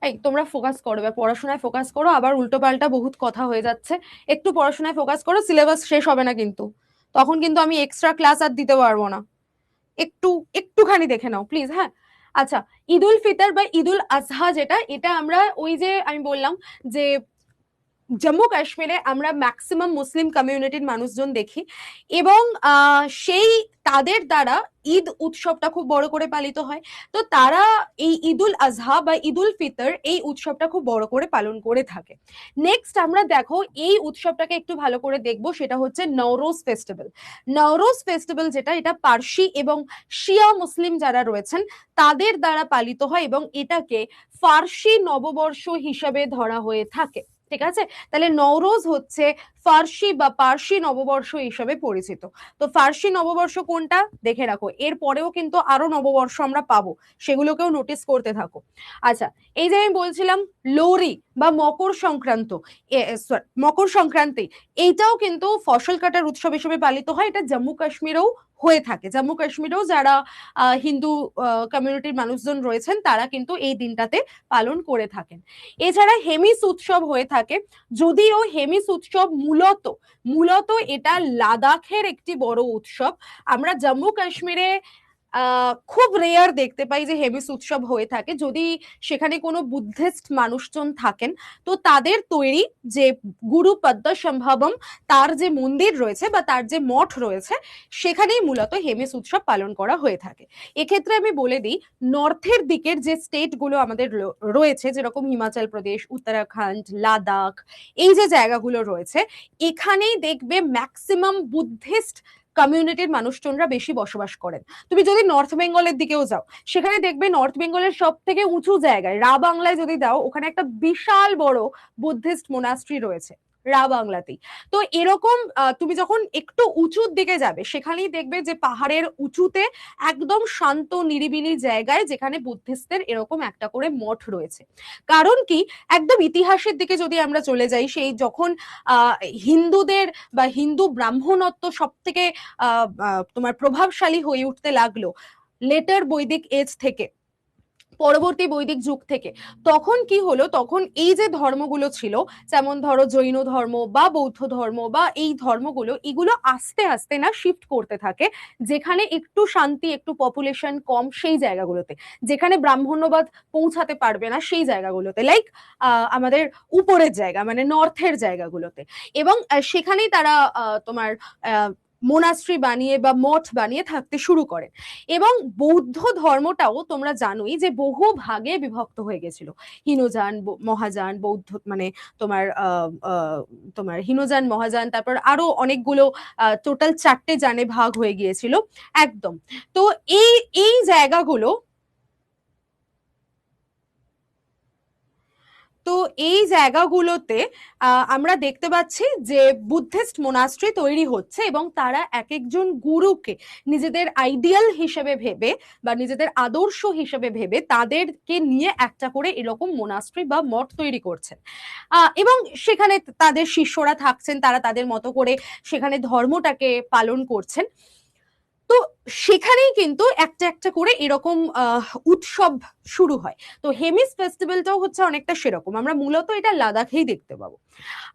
এই তোমরা ফোকাস করো, এবার পড়াশোনায় ফোকাস করো, আবার উল্টো পাল্টা বহুত কথা হয়ে যাচ্ছে। একটু পড়াশোনায় ফোকাস করো, সিলেবাস শেষ হবে না কিন্তু, তখন কিন্তু আমি এক্সট্রা ক্লাস আর দিতে পারবো না। একটু একটুখানি দেখে নাও প্লিজ, হ্যাঁ। আচ্ছা, ঈদ উল ফিতর বা ঈদ উল আজহা যেটা, এটা আমরা ওই যে আমি বললাম যে জম্মু কাশ্মীরে আমরা ম্যাক্সিমাম মুসলিম কমিউনিটির মানুষজন দেখি, এবং সেই তাদের দ্বারা ঈদ উৎসবটা খুব বড় করে পালিত হয়। তো তারা এই ঈদ উল আজহা বা ঈদ উল ফিতর এই উৎসবটা খুব বড় করে পালন করে থাকে। নেক্সট আমরা দেখো এই উৎসবটাকে একটু ভালো করে দেখবো, সেটা হচ্ছে নওরোজ ফেস্টিভ্যাল। নওরোজ ফেস্টিভ্যাল যেটা, এটা পার্সি এবং শিয়া মুসলিম যারা রয়েছেন তাদের দ্বারা পালিত হয়, এবং এটাকে ফার্সি নববর্ষ হিসাবে ধরা হয়ে থাকে। ঠিক আছে, তাহলে নওরোজ হচ্ছে ফার্সি বা পার্সি নববর্ষ হিসেবে পরিচিত। তো ফার্সি নববর্ষ কোনটা দেখে রাখো, এর পরেও কিন্তু আরো নববর্ষ আমরা পাবো, সেগুলোকেও নোটিস করতে থাকো। আচ্ছা, এই যে আমি বলছিলাম লোরি বা মকর সংক্রান্ত, মকর সংক্রান্তি, এইটাও কিন্তু ফসল কাটার উৎসব হিসেবে পালিত হয়। এটা জম্মু কাশ্মীরেও হয়ে থাকে। জম্মু কাশ্মীরেও যারা হিন্দু কমিউনিটির মানুষজন রয়েছেন তারা কিন্তু এই দিনটাতে পালন করে থাকেন। এছাড়া হেমিস উৎসব হয়ে থাকে, যদিও হেমিস উৎসব মূলত মূলত এটা লাদাখের একটি বড় উৎসব। আমরা জম্মু কাশ্মীরে খুব রেয়ার দেখতে পাই যে হেমিস উৎসব হয়ে থাকে, যদি সেখানে কোনো বুদ্ধিস্ট মানুষজন থাকেন তো তাদের তৈরি যে গুরু পদ্মসম্ভবম, তার যে মন্দির রয়েছে বা তার যে মঠ রয়েছে, সেখানেই মূলত হেমিস উৎসব পালন করা হয়ে থাকে। এক্ষেত্রে আমি বলে দিই, নর্থের দিকের যে স্টেট গুলো আমাদের রয়েছে, যেরকম হিমাচল প্রদেশ, উত্তরাখণ্ড, লাদাখ, এই যে জায়গাগুলো রয়েছে, এখানেই দেখবে ম্যাক্সিমাম বুদ্ধিস্ট কমিউনিটির মানুষজনরা বেশি বসবাস করেন। তুমি যদি নর্থ বেঙ্গলের দিকেও যাও, সেখানে দেখবে নর্থ বেঙ্গলের সব থেকে উঁচু জায়গায় রা বাংলায় যদি দাও, ওখানে একটা বিশাল বড় বুদ্ধিস্ট মোনাস্ট্রি রয়েছে রা বাংলাতেই। তো এরকম তুমি যখন একটু উঁচুর দিকে যাবে, সেখানেই দেখবে যে পাহাড়ের উঁচুতে একদম শান্ত নিরিবিলি জায়গায়, যেখানে বুদ্ধিস্টদের এরকম একটা করে মঠ রয়েছে। কারণ কি, একদম ইতিহাসের দিকে যদি আমরা চলে যাই, সেই যখন হিন্দুদের বা হিন্দু ব্রাহ্মণত্ব সব থেকে তোমার প্রভাবশালী হয়ে উঠতে লাগলো লেটার বৈদিক এজ থেকে, পরবর্তী বৈদিক যুগ থেকে, তখন কি হলো, তখন এই যে ধর্মগুলো ছিল, যেমন ধরো জৈন ধর্ম বা বৌদ্ধ ধর্ম বা এই ধর্মগুলো, এগুলো আস্তে আস্তে না শিফট করতে থাকে যেখানে একটু শান্তি, একটু পপুলেশন কম সেই জায়গাগুলোতে, যেখানে ব্রাহ্মণ্যবাদ পৌঁছাতে পারবে না সেই জায়গাগুলোতে, লাইক আমাদের উপরের জায়গা মানে নর্থের জায়গাগুলোতে। এবং সেখানেই তারা তোমার মোনাস্ট্রি বানিয়ে বা মঠ বানিয়ে থাকতে শুরু করে। এবং বৌদ্ধ ধর্মটাও তোমরা জানোই যে বহু ভাগে বিভক্ত হয়ে গেছিল, হীনযান মহাযান বৌদ্ধ, মানে তোমার তোমার হীনযান মহাযান, তারপর আরো অনেকগুলো টোটাল 4টে জানে ভাগ হয়ে গিয়েছিল একদম। তো এই এই জায়গাগুলো, তো এই জায়গাগুলোতে আমরা দেখতে পাচ্ছি যে বুদ্ধিস্ট মোনাস্ট্রি তৈরি হচ্ছে, এবং তারা এক একজন গুরুকে নিজেদের আইডিয়াল হিসেবে ভেবে বা নিজেদের আদর্শ হিসেবে ভেবে তাদেরকে নিয়ে একটা করে এরকম মোনাস্ট্রি বা মঠ তৈরি করছেন। এবং সেখানে তাদের শিষ্যরা থাকছেন, তারা তাদের মতো করে সেখানে ধর্মটাকে পালন করছেন। তো সেখানেই কিন্তু একটা একটা করে এরকম উৎসব শুরু হয়। তো হেমিস ফেস্টিভ্যালটাও হচ্ছে অনেকটা সেরকম, আমরা মূলত এটা লাদাখেই দেখতে পাবো।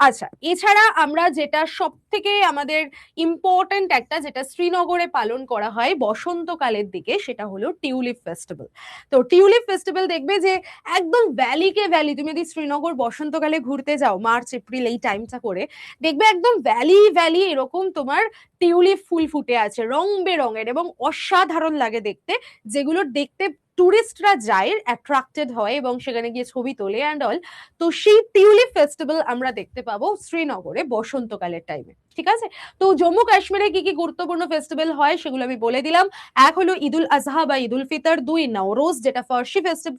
আচ্ছা, এছাড়া আমরা যেটা সব থেকে আমাদের ইম্পর্টেন্ট একটা, যেটা শ্রীনগরে পালন করা হয় বসন্তকালের দিকে, সেটা হলো টিউলিপ ফেস্টিভ্যাল। তো টিউলিপ ফেস্টিভ্যাল দেখবে যে একদম ভ্যালিকে ভ্যালি, তুমি যদি শ্রীনগর বসন্তকালে ঘুরতে যাও মার্চ এপ্রিল এই টাইমটা করে, দেখবে একদম ভ্যালি ভ্যালি এরকম তোমার টিউলিপ ফুল ফুটে আছে রং বেরঙের, এবং অসাধারণ লাগে দেখতে, যেগুলো দেখতে টুরিস্টরা যায়, অ্যাট্রাক্টেড হয় এবং সেখানে গিয়ে ছবি তোলে অ্যান্ড অল। তো সেই টিউলিপ ফেস্টিভ্যাল আমরা দেখতে পাবো শ্রীনগরে বসন্তকালের টাইমে, ঠিক আছে? তো জম্মু কাশ্মীরে কি কি গুরুত্বপূর্ণ ফেস্টিভ্যাল হয় সেগুলো আমি বলে দিলাম। এক হলো ঈদুল আজহা বা ঈদুল ফিতর, দুই নওরোজ যেটা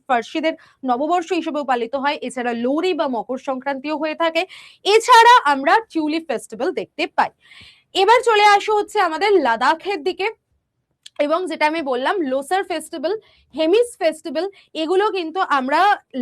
ফার্সিদের নববর্ষ হিসেবেও পালিত হয়, এছাড়া লোহরি বা মকর সংক্রান্তিও হয়ে থাকে, এছাড়া আমরা টিউলিপ ফেস্টিভ্যাল দেখতে পাই। এবার চলে আসো হচ্ছে আমাদের লাদাখের দিকে, এবং যেটা আমি বললাম লোসার ফেস্টিভ্যাল, হেমিস ফেস্টিভ্যাল, এগুলো কিন্তু আমরা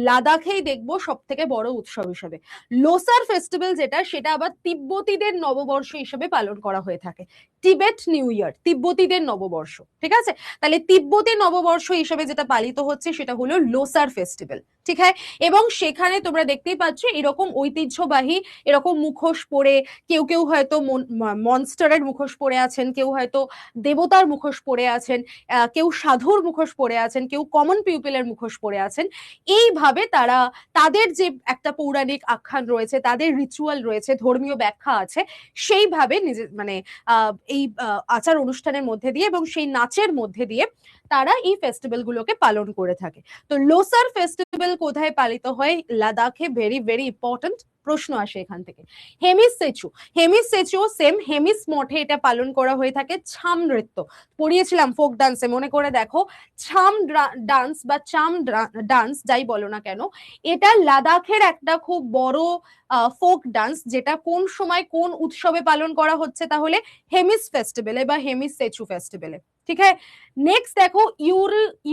লাদাখেই দেখবো সব থেকে বড় উৎসব হিসেবে। লোসার ফেস্টিভ্যাল যেটা, সেটা আবার তিব্বতীদের নববর্ষ হিসেবে পালন করা হয়ে থাকে, টিবেট নিউ ইয়ার, তিব্বতীদের নববর্ষ, ঠিক আছে? তাহলে তিব্বতী নববর্ষ হিসেবে যেটা পালিত হচ্ছে সেটা হলো লোসার ফেস্টিভ্যাল, ঠিক আছে? এবং সেখানে তোমরা দেখতেই পাচ্ছ এরকম ঐতিহ্যবাহী এরকম মুখোশ পরে, কেউ কেউ হয়তো মনস্টারের মুখোশ পরে আছেন, কেউ হয়তো দেবতার মুখোশ পরে আছেন, কেউ সাধুর মুখোশ পরে আছেন, কেউ কমন পিপলের মুখোশ পরে আছেন। এইভাবে তারা তাদের যে একটা পৌরাণিক আখ্যান রয়েছে, তাদের রিচুয়াল রয়েছে, ধর্মীয় ব্যাখ্যা আছে, সেইভাবে নিজে মানে এই আচার অনুষ্ঠানের মধ্যে দিয়ে এবং সেই নাচের মধ্যে দিয়ে তারা এই ফেস্টিভ্যাল গুলোকে পালন করে থাকে। তো লোসার ফেস্টিভ্যাল কোথায় পালিত হয়? লাদাখে। ভেরি ভেরি ইম্পর্টেন্ট প্রশ্ন আসে এখান থেকে। হেমিস সেচু, হেমিস সেচু সেম হেমিস মঠে এটা পালন করা হয়ে থাকে। ছাম নৃত্য পড়িয়েছিলাম ফোক ডান্সে, মনে করে দেখো। ছাম ডান্স বা চাম ডান্স যাই বলো না কেন, এটা লাদাখের একটা খুব বড় ফোক ডান্স, যেটা কোন সময় কোন উৎসবে পালন করা হচ্ছে? তাহলে হেমিস ফেস্টিভ্যালে বা হেমিস সেচু ফেস্টিভ্যালে, ঠিক আছে? নেক্সট দেখো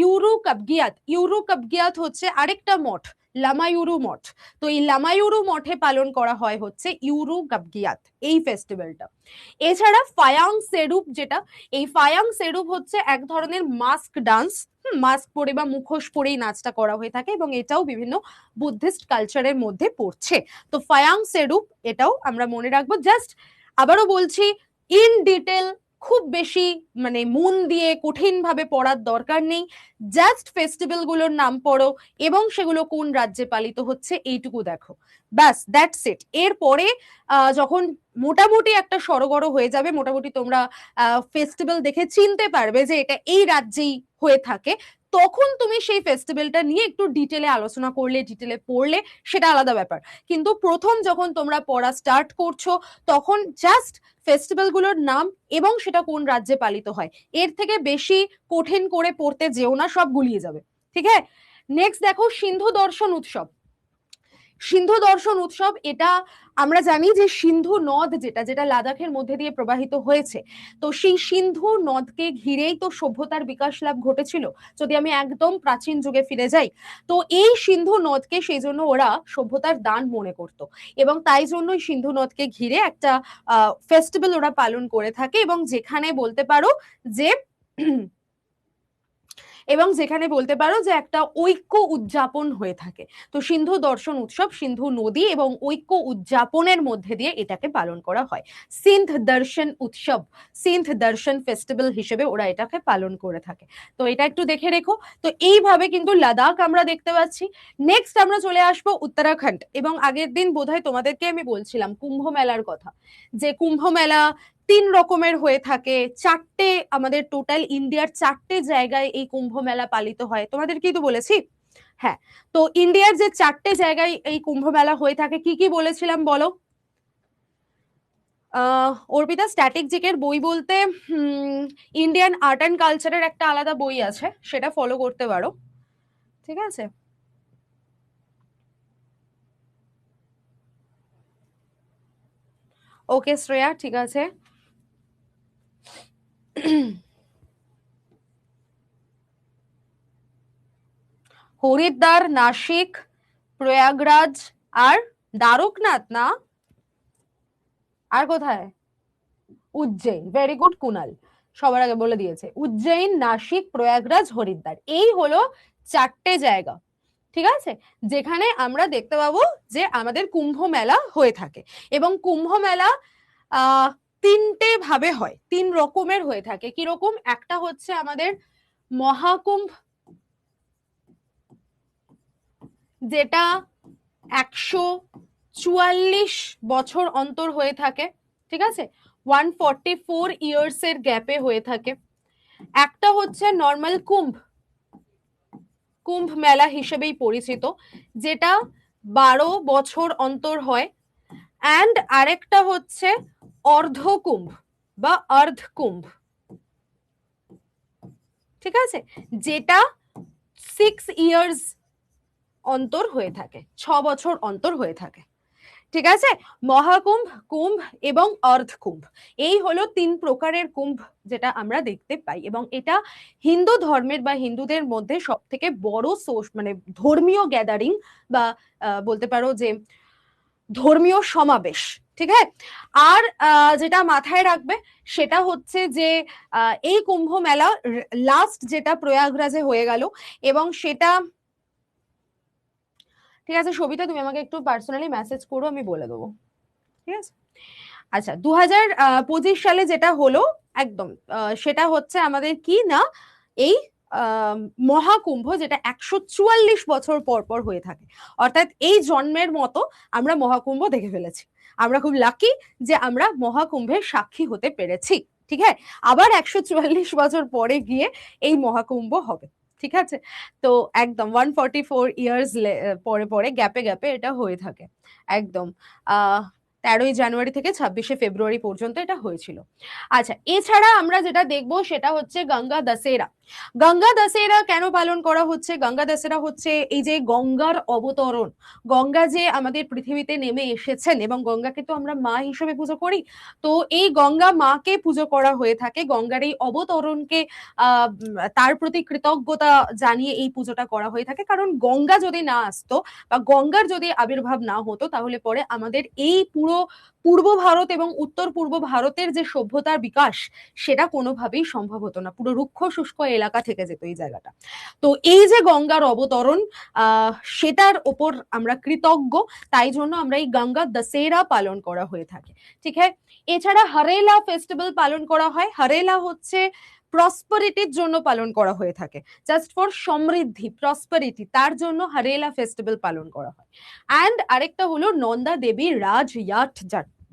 ইউরু কাবগিয়াত। ইউরু কাবগিয়াত হচ্ছে আরেকটা মঠ, লামায়ুরু মঠ। তো এই লামায়ুরু মঠে পালন করা হয় হচ্ছে ইউরু কাবগিয়াত এই ফেস্টিভ্যালটা। এছাড়া ফায়াং সেরুপ, যেটা এই ফায়াং সেরুপ হচ্ছে এক ধরনের মাস্ক ডান্স, মাস্ক পরে বা মুখোশ পরেই নাচটা করা হয়ে থাকে এবং এটাও বিভিন্ন বুদ্ধিস্ট কালচারের মধ্যে পড়ছে। তো ফায়াং সেরুপ এটাও আমরা মনে রাখবো। জাস্ট আবারও বলছি, ইন ডিটেল খুব বেশি মানে মন দিয়ে কঠিন ভাবে পড়ার দরকার নেই, জাস্ট ফেস্টিভ্যাল গুলোর নাম পড়ো এবং সেগুলো কোন রাজ্যে পালিত হচ্ছে এইটুকু দেখো, ব্যাস, দ্যাটস ইট। এরপরে যখন মোটামুটি একটা সড়গড় হয়ে যাবে, মোটামুটি তোমরা ফেস্টিভ্যাল দেখে চিনতে পারবে যে এটা এই রাজ্যেই হয়ে থাকে, তখন তুমি সেই ফেস্টিভ্যালটা নিয়ে একটু ডিটেলে আলোচনা করলে, ডিটেলে পড়লে, সেটা আলাদা ব্যাপার। কিন্তু প্রথম যখন তোমরা পড়া স্টার্ট করছো, তখন জাস্ট ফেস্টিভ্যাল গুলোর নাম এবং সেটা কোন রাজ্যে পালিত হয়, এর থেকে বেশি কঠিন করে পড়তে যেও না, সব গুলিয়ে যাবে, ঠিক আছে? নেক্সট দেখো সিন্ধু দর্শন উৎসব। সিন্ধু দর্শন উৎসব, এটা আমরা জানি যে সিন্ধু নদ যেটা যেটা লাদাখের মধ্যে দিয়ে প্রবাহিত হয়েছে, তো সেই সিন্ধু নদকে ঘিরেই তো সভ্যতার বিকাশ লাভ ঘটেছিল, যদি আমি একদম প্রাচীন যুগে ফিরে যাই। তো এই সিন্ধু নদকে সেই জন্য ওরা সভ্যতার দান মনে করত, এবং তাই জন্যই সিন্ধু নদকে ঘিরে একটা ফেস্টিভ্যাল ওরা পালন করে থাকে, এবং যেখানে বলতে পারো যে একটা ঐক্য উদযাপন হয়ে থাকে। তো সিন্ধু দর্শন উৎসব সিন্ধু নদী এবং ঐক্য উদযাপনের মধ্যে দিয়ে এটাকে পালন করা হয়। সিন্ধ দর্শন উৎসব, সিন্ধ দর্শন ফেস্টিভ্যাল হিসেবে ওরা এটাকে পালন করে থাকে। তো এটা একটু দেখে রেখো। তো এইভাবে কিন্তু লাদাখ আমরা দেখতে পাচ্ছি। নেক্সট আমরা চলে আসবো উত্তরাখণ্ড, এবং আগের দিন বোধহয় তোমাদেরকে আমি বলছিলাম কুম্ভ মেলার কথা, যে কুম্ভ মেলা 3 রকমের হয়ে থাকে, 4টে আমাদের টোটাল ইন্ডিয়ার 4টে জায়গায় এই কুম্ভ মেলা পালিত হয়, তোমাদেরকেই তো বলেছি। হ্যাঁ, তো ইন্ডিয়ার যে 4টে জায়গায় এই কুম্ভ মেলা হয়ে থাকে, কি কি বলেছিলাম বলো? অর্পিতা, স্ট্যাটিক জিকের বই বলতে ইন্ডিয়ান আর্ট অ্যান্ড কালচারের একটা আলাদা বই আছে, সেটা ফলো করতে পারো, ঠিক আছে? ওকে শ্রেয়া, ঠিক আছে। হরিদ্বার, নাসিক, প্রয়াগরাজ, আর দ্বারকনাথ না, আর কোথায়? উজ্জয়ন। ভেরি গুড কুনাল, সবার আগে বলে দিয়েছে। উজ্জয়ন, নাসিক, প্রয়াগরাজ, হরিদ্বার, এই হলো 4টে জায়গা, ঠিক আছে, যেখানে আমরা দেখতে পাবো যে আমাদের কুম্ভ মেলা হয়ে থাকে। এবং কুম্ভ মেলা 3টে ভাবে হয়, 3 রকমের হয়ে থাকে। কিরকম? একটা হচ্ছে আমাদের মহাকুম্ভ, যেটা 144 বছর অন্তর হয়ে থাকে, ঠিক আছে, 144 ইয়ার্স এর গ্যাপে হয়ে থাকে। একটা হচ্ছে নর্মাল কুম্ভ, কুম্ভ মেলা হিসেবেই পরিচিত, যেটা 12 বছর অন্তর হয়। অ্যান্ড আরেকটা হচ্ছে অর্ধকুম্ভ বা অর্ধ কুম্ভ, ঠিক আছে, যেটা 6 ইয়ার্স অন্তর হয়ে থাকে, 6 বছর অন্তর হয়ে থাকে, ঠিক আছে। মহাকুম্ভ, কুম্ভ এবং অর্ধকুম্ভ, এই হলো 3 প্রকারের কুম্ভ যেটা আমরা দেখতে পাই, এবং এটা হিন্দু ধর্মের বা হিন্দুদের মধ্যে সব থেকে বড় সোর্স, মানে ধর্মীয় গ্যাদারিং বা বলতে পারো যে ধর্মীয় সমাবেশ, ঠিক আছে। আর যেটা মাথায় রাখবে সেটা হচ্ছে যে এই কুম্ভ মেলা লাস্ট যেটা প্রয়াগরাজে হয়ে গেল, এবং সেটা, ঠিক আছে সবিতা তুমি আমাকে একটু পার্সোনালি মেসেজ করো, আমি বলে দেবো, ঠিক আছে। আচ্ছা, 2025 সালে যেটা হলো একদম, সেটা হচ্ছে আমাদের কি না, এই মহাকুম্ভ, যেটা 144 বছর পর পর হয়ে থাকে, অর্থাৎ এই জন্মের মতো আমরা মহাকুম্ভ দেখে ফেলেছি। আমরা খুব লাকি যে আমরা মহাকুম্ভের সাক্ষী হতে পেরেছি, ঠিক আছে। আবার 144 বছর পরে গিয়ে এই মহাকুম্ভ হবে, ঠিক আছে। তো একদম 144 ইয়ার্স পরে পরে গ্যাপে গ্যাপে এটা হয়ে থাকে, একদম 13ই জানুয়ারি থেকে 26শে ফেব্রুয়ারি পর্যন্ত এটা হয়েছিল। আচ্ছা, এছাড়া আমরা যেটা দেখবো সেটা হচ্ছে গঙ্গা দশেরা। গঙ্গা দশেরা কেন পালন করা হচ্ছে? গঙ্গা দশেরা হচ্ছে এই যে গঙ্গার অবতরণ, গঙ্গা যে আমাদের পৃথিবীতে নেমে এসেছেন, এবং গঙ্গাকে তো আমরা মা হিসেবে পুজো করি, তো এই গঙ্গা মাকে পুজো করা হয়ে থাকে, গঙ্গার এই অবতরণকে তার প্রতি কৃতজ্ঞতা জানিয়ে এই পুজোটা করা হয়ে থাকে। কারণ গঙ্গা যদি না আসতো বা গঙ্গার যদি আবির্ভাব না হতো, তাহলে পরে আমাদের এই পুরো পূর্ব ভারত এবং উত্তর পূর্ব ভারতের যে সভ্যতার বিকাশ, সেটা কোনোভাবেই সম্ভব হতো না, পুরো রুক্ষ শুষ্ক এলাকা থেকে যেত এই জায়গাটা। তো এই যে গঙ্গার অবতরণ, সেটার ওপর আমরা কৃতজ্ঞ, তাই জন্য আমরা এই গঙ্গা দশেরা পালন করা হয়ে থাকে, ঠিক আছে। এছাড়া হরেলা ফেস্টিভ্যাল পালন করা হয়। হরেলা হচ্ছে প্রসপারিটির জন্য পালন করা হয়ে থাকে, জাস্ট ফর সমৃদ্ধি, প্রসপারিটি, তার জন্য হরেলা ফেস্টিভ্যাল পালন করা হয়। অ্যান্ড আরেকটা হলো নন্দা দেবী রাজ ইয়াট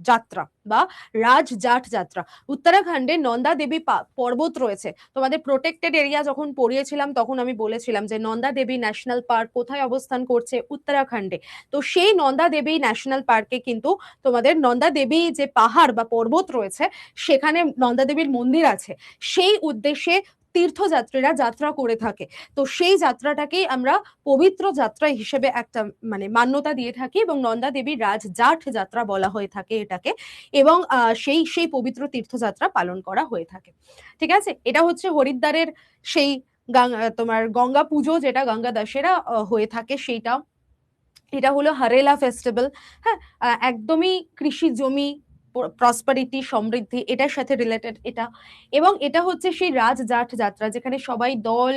যাত্রা বা রাজ জাট যাত্রা। উত্তরাখণ্ডে নন্দা দেবী পর্বত রয়েছে, তোমাদের প্রোটেক্টেড এরিয়া যখন পড়িয়েছিলাম তখন আমি বলেছিলাম যে নন্দা দেবী ন্যাশনাল পার্ক কোথায় অবস্থান করছে, উত্তরাখণ্ডে। তো সেই নন্দা দেবী ন্যাশনাল পার্কে কিন্তু তোমাদের নন্দা দেবী যে পাহাড় বা পর্বত রয়েছে, সেখানে নন্দা দেবীর মন্দির আছে, সেই উদ্দেশ্যে তীর্থযাত্রীরা যাত্রা করে থাকে। তো সেই যাত্রাটাকেই আমরা পবিত্র যাত্রা হিসেবে একটা মানে মান্যতা দিয়ে থাকি, এবং নন্দা দেবীর রাজ জাট যাত্রা বলা হয়ে থাকে এটাকে, এবং সেই সেই পবিত্র তীর্থযাত্রা পালন করা হয়ে থাকে, ঠিক আছে। এটা হচ্ছে হরিদ্বারের সেই তোমার গঙ্গা পুজো, যেটা গঙ্গা দশেরা হয়ে থাকে, সেইটা। এটা হলো হরেলা ফেস্টিভ্যাল, হ্যাঁ, একদমই কৃষি জমি, প্রসপারিটি, সমৃদ্ধি, এটার সাথে রিলেটেড এটা। এবং এটা হচ্ছে সেই রাজ জাট যাত্রা, যেখানে সবাই দল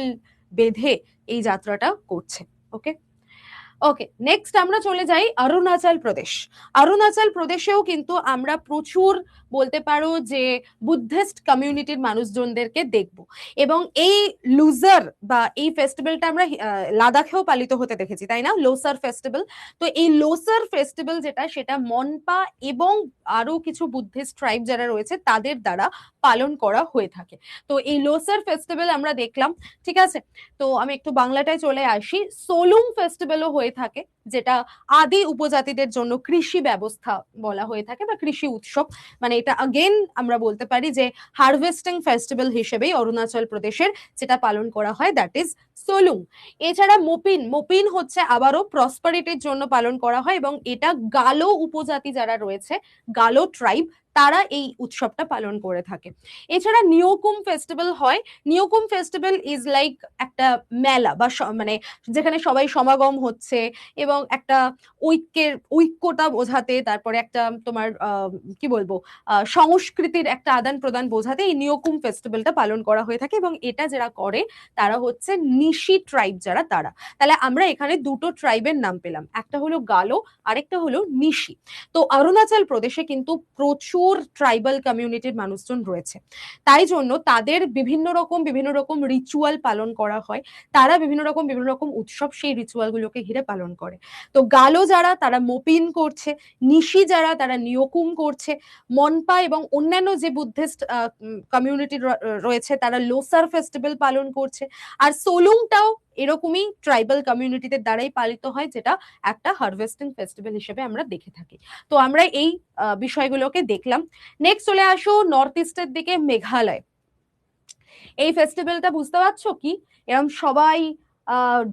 বেঁধে এই যাত্রাটা করছে, ওকে। ওকে, নেক্সট আমরা চলে যাই অরুণাচল প্রদেশ। অরুণাচল প্রদেশেও কিন্তু আমরা প্রচুর বলতে পারো যে বুদ্ধিস্ট কমিউনিটির মানুষজনদেরকে দেখব, এবং এই লুজার বা এই ফেস্টিভ্যালটা আমরা লাদাখেও পালিত হতে দেখেছি, তাই না, লোসার ফেস্টিভ্যাল। তো এই লোসার ফেস্টিভ্যাল যেটা, সেটা মনপা এবং আরো কিছু বুদ্ধিস্ট ট্রাইব যারা রয়েছে তাদের দ্বারা পালন করা হয়ে থাকে। তো এই লোসার ফেস্টিভ্যাল আমরা দেখলাম, ঠিক আছে। তো আমি একটু বাংলাটায় চলে আসি। সোলুং ফেস্টিভ্যালও হয়ে থাকে, যেটা আদি উপজাতিদের জন্য কৃষি ব্যবস্থা বলা হয়ে থাকে বা কৃষি উৎসব, মানে এটা अगेन আমরা বলতে পারি যে হারভেস্টিং ফেস্টিভ্যাল হিসেবেই অরুণাচল প্রদেশের যেটা পালন করা হয়, দ্যাট ইজ সোলুং। এছাড়া মোপিন, মোপিন হচ্ছে আবারও প্রসপারিটির জন্য পালন করা হয়, এবং এটা গালো উপজাতি যারা রয়েছে, গালো ট্রাইব, তারা এই উৎসবটা পালন করে থাকে। এছাড়া নিওকুম ফেস্টিভ্যাল হয়। নিওকুম ফেস্টিভ্যাল ইজ লাইক একটা মেলা বা মানে যেখানে সবাই সমাগম হচ্ছে, এবং একটা ঐক্যতা বোঝাতে, তারপরে একটা তোমার কি বলবো সংস্কৃতির একটা আদান প্রদান বোঝাতে এই নিওকুম ফেস্টিভ্যালটা পালন করা হয়ে থাকে, এবং এটা যারা করে তারা হচ্ছে নিশি ট্রাইব যারা, তারা। তাহলে আমরা এখানে দুটো ট্রাইবের নাম পেলাম, একটা হলো গালো, আরেকটা হলো নিশি। তো অরুণাচল প্রদেশে কিন্তু প্রচুর ট্রাইবাল কমিউনিটির মানুষজন রয়েছে, তাই জন্য তাদের বিভিন্ন রকম রিচুয়াল পালন করা হয়, তারা বিভিন্ন রকম উৎসব সেই রিচুয়াল গুলোকে ঘিরে পালন করে। তো গালো যারা, তারা মোপিন করছে, নিশি যারা, তারা নিওকুম করছে, মনপা এবং অন্যান্য যে বুদ্ধিস্ট কমিউনিটি রয়েছে তারা লোসার ফেস্টিভ্যাল পালন করছে, আর সোলুংটাও এরকমই ট্রাইবাল কমিউনিটিদের দ্বারাই পালিত হয়, যেটা একটা হারভেস্টিং ফেস্টিভ্যাল হিসেবে আমরা দেখে থাকি। তো আমরা এই বিষয়গুলোকে দেখলাম। নেক্সট চলে আসো নর্থ ইস্টের দিকে, মেঘালয়। এই ফেস্টিভ্যালটা বুঝতে পারছো কি, এরকম সবাই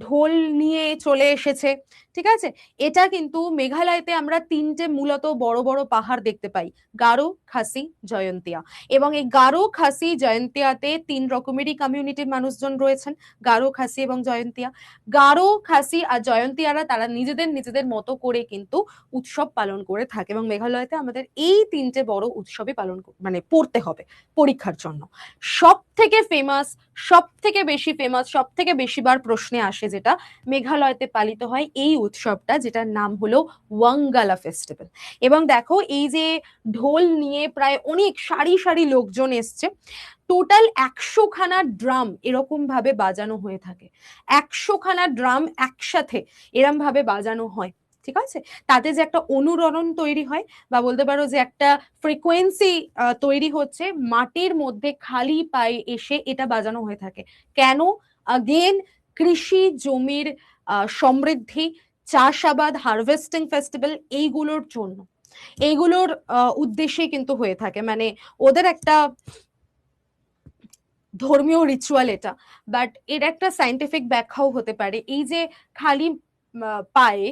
ঢোল নিয়ে চলে এসেছে, ঠিক আছে। এটা কিন্তু মেঘালয়তে আমরা তিনটে মূলত বড় বড় পাহাড় দেখতে পাই, গারো, খাসি, জয়ন্তিয়া। এবং এই গারো, খাসি, জয়ন্তিয়াতে তিন রকমেরই কমিউনিটির মানুষজন রয়েছেন, গারো, খাসি এবং জয়ন্তিয়া। গারো, খাসি আর জয়ন্তিয়ারা তারা নিজেদের নিজেদের মতো করে কিন্তু উৎসব পালন করে থাকে, এবং মেঘালয়তে আমাদের এই তিনটে বড় উৎসবে পালন মানে পড়তে হবে পরীক্ষার জন্য। সব থেকে ফেমাস, সব থেকে বেশি ফেমাস, সব থেকে বেশিবার প্রশ্নে আসে যেটা মেঘালয়তে পালিত হয় এই উৎসবটা, যেটার নাম হলো ওয়াঙ্গালা ফেস্টিভ্যাল। এবং দেখো এই যে ঢোল নিয়ে প্রায় অনেক সারি সারি লোকজন এসছে, টোটাল 100 খানা ড্রাম এরকম ভাবে বাজানো হয়ে থাকে, 100 খানা ড্রাম একসাথে এরম ভাবে বাজানো হয়, ঠিক আছে। তাতে যে একটা অনুরণন তৈরি হয়, বা বলতে পারো যে একটা ফ্রিকোয়েন্সি তৈরি হচ্ছে, মাটির মধ্যে খালি পায়ে এসে এটা বাজানো হয়ে থাকে। কেন? আগেন কৃষি জমির সমৃদ্ধি, চাষাবাদ, হারভেস্টিং ফেস্টিভ্যাল, এইগুলোর জন্য, এইগুলোর উদ্দেশ্যে কিন্তু হয়ে থাকে। মানে ওদের একটা ধর্মীয় রিচুয়াল এটা, বাট এর একটা সাইন্টিফিক ব্যাখ্যাও হতে পারে। এই যে খালি পায়ে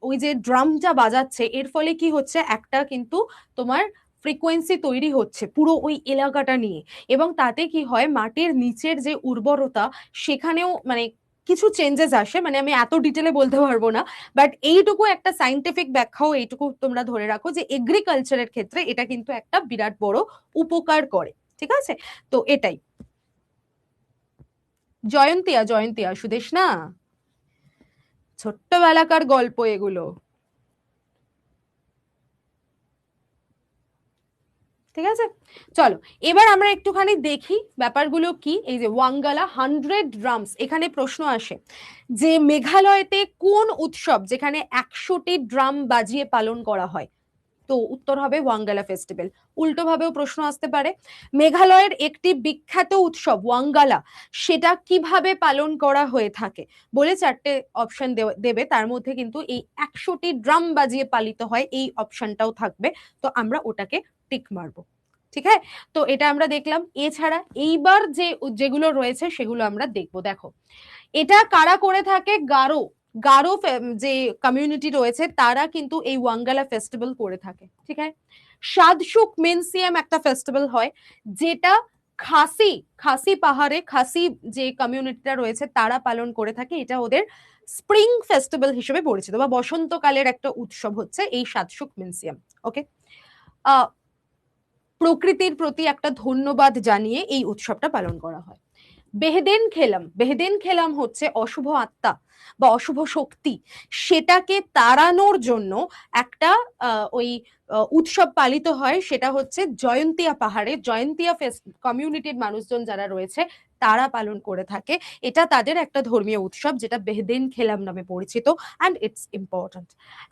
ওই যে ড্রামটা বাজাচ্ছে, এর ফলে কি হচ্ছে, একটা কিন্তু তোমার ফ্রিকোয়েন্সি তৈরি হচ্ছে পুরো ওই এলাকাটা নিয়ে, এবং তাতে কি হয়, মাটির নিচের যে উর্বরতা সেখানেও মানে কিছু চেঞ্জেস আসে। মানে আমি এত ডিটেলে বলতে পারবো না, বাট এইটুকু একটা সাইন্টিফিক ব্যাখ্যাও, এইটুকু তোমরা ধরে রাখো যে এগ্রিকালচারের ক্ষেত্রে এটা কিন্তু একটা বিরাট বড় উপকার করে, ঠিক আছে। তো এটাই জয়ন্তিয়া, জয়ন্তিয়া সুদেশ না, ছোট্টবেলাকার গল্প এগুলো, ঠিক আছে। চলো এবার আমরা একটুখানি দেখি ব্যাপারগুলো কি। এই যে ওয়াঙ্গালা 100 ড্রামস, এখানে প্রশ্ন আসে যে মেঘালয়তে কোন উৎসব যেখানে 100টি ড্রাম বাজিয়ে পালন করা হয়, তো উত্তর হবে ওয়াঙ্গালা ফেস্টিভ্যাল। উল্টো ভাবেও প্রশ্ন আসতে পারে, মেঘালয়ের একটি বিখ্যাত উৎসব ওয়াঙ্গালা, সেটা কিভাবে পালন করা হয়ে থাকে, বলে চারটে অপশন দেবে, তার মধ্যে কিন্তু এই 100টি ড্রাম বাজিয়ে পালিত হয় এই অপশনটাও থাকবে, তো আমরা ওটাকে টিক মারবো, ঠিক আছে। তো এটা আমরা দেখলাম। এছাড়া এইবার যে যেগুলো রয়েছে সেগুলো আমরা দেখবো। দেখো এটা কারা করে থাকে, গারো, গারো যে কমিউনিটি রয়েছে তারা কিন্তু এই ওয়াঙ্গালা ফেস্টিভ্যাল করে থাকে, ঠিক আছে। সাদসুক মিনসিয়াম একটা ফেস্টিভ্যাল হয়, যেটা খাসি, খাসি পাহাড়ে খাসি যে কমিউনিটিটা রয়েছে তারা পালন করে থাকে। এটা ওদের স্প্রিং ফেস্টিভ্যাল হিসেবে পরিচিত, বা বসন্তকালের একটা উৎসব হচ্ছে এই সাদসুক মিনসিয়াম। ওকে, প্রকৃতির প্রতি একটা ধন্যবাদ জানিয়ে এই উৎসবটা পালন করা হয়। বেহেদেন খেলাম, বেহেদেন খেলাম হচ্ছে অশুভ আত্মা বা অশুভ শক্তি, সেটাকে তাড়ানোর জন্য একটা ওই উৎসব পালিত হয়, সেটা হচ্ছে জয়ন্তিয়া পাহাড়ে, জয়ন্তিয়া কমিউনিটির মানুষজন যারা রয়েছে তারা পালন করে থাকে। এটা তাদের একটা ধর্মীয় উৎসব, যেটা বেহেদেন খেলাম নামে পরিচিত, অ্যান্ড ইটস ইম্পর্টেন্ট।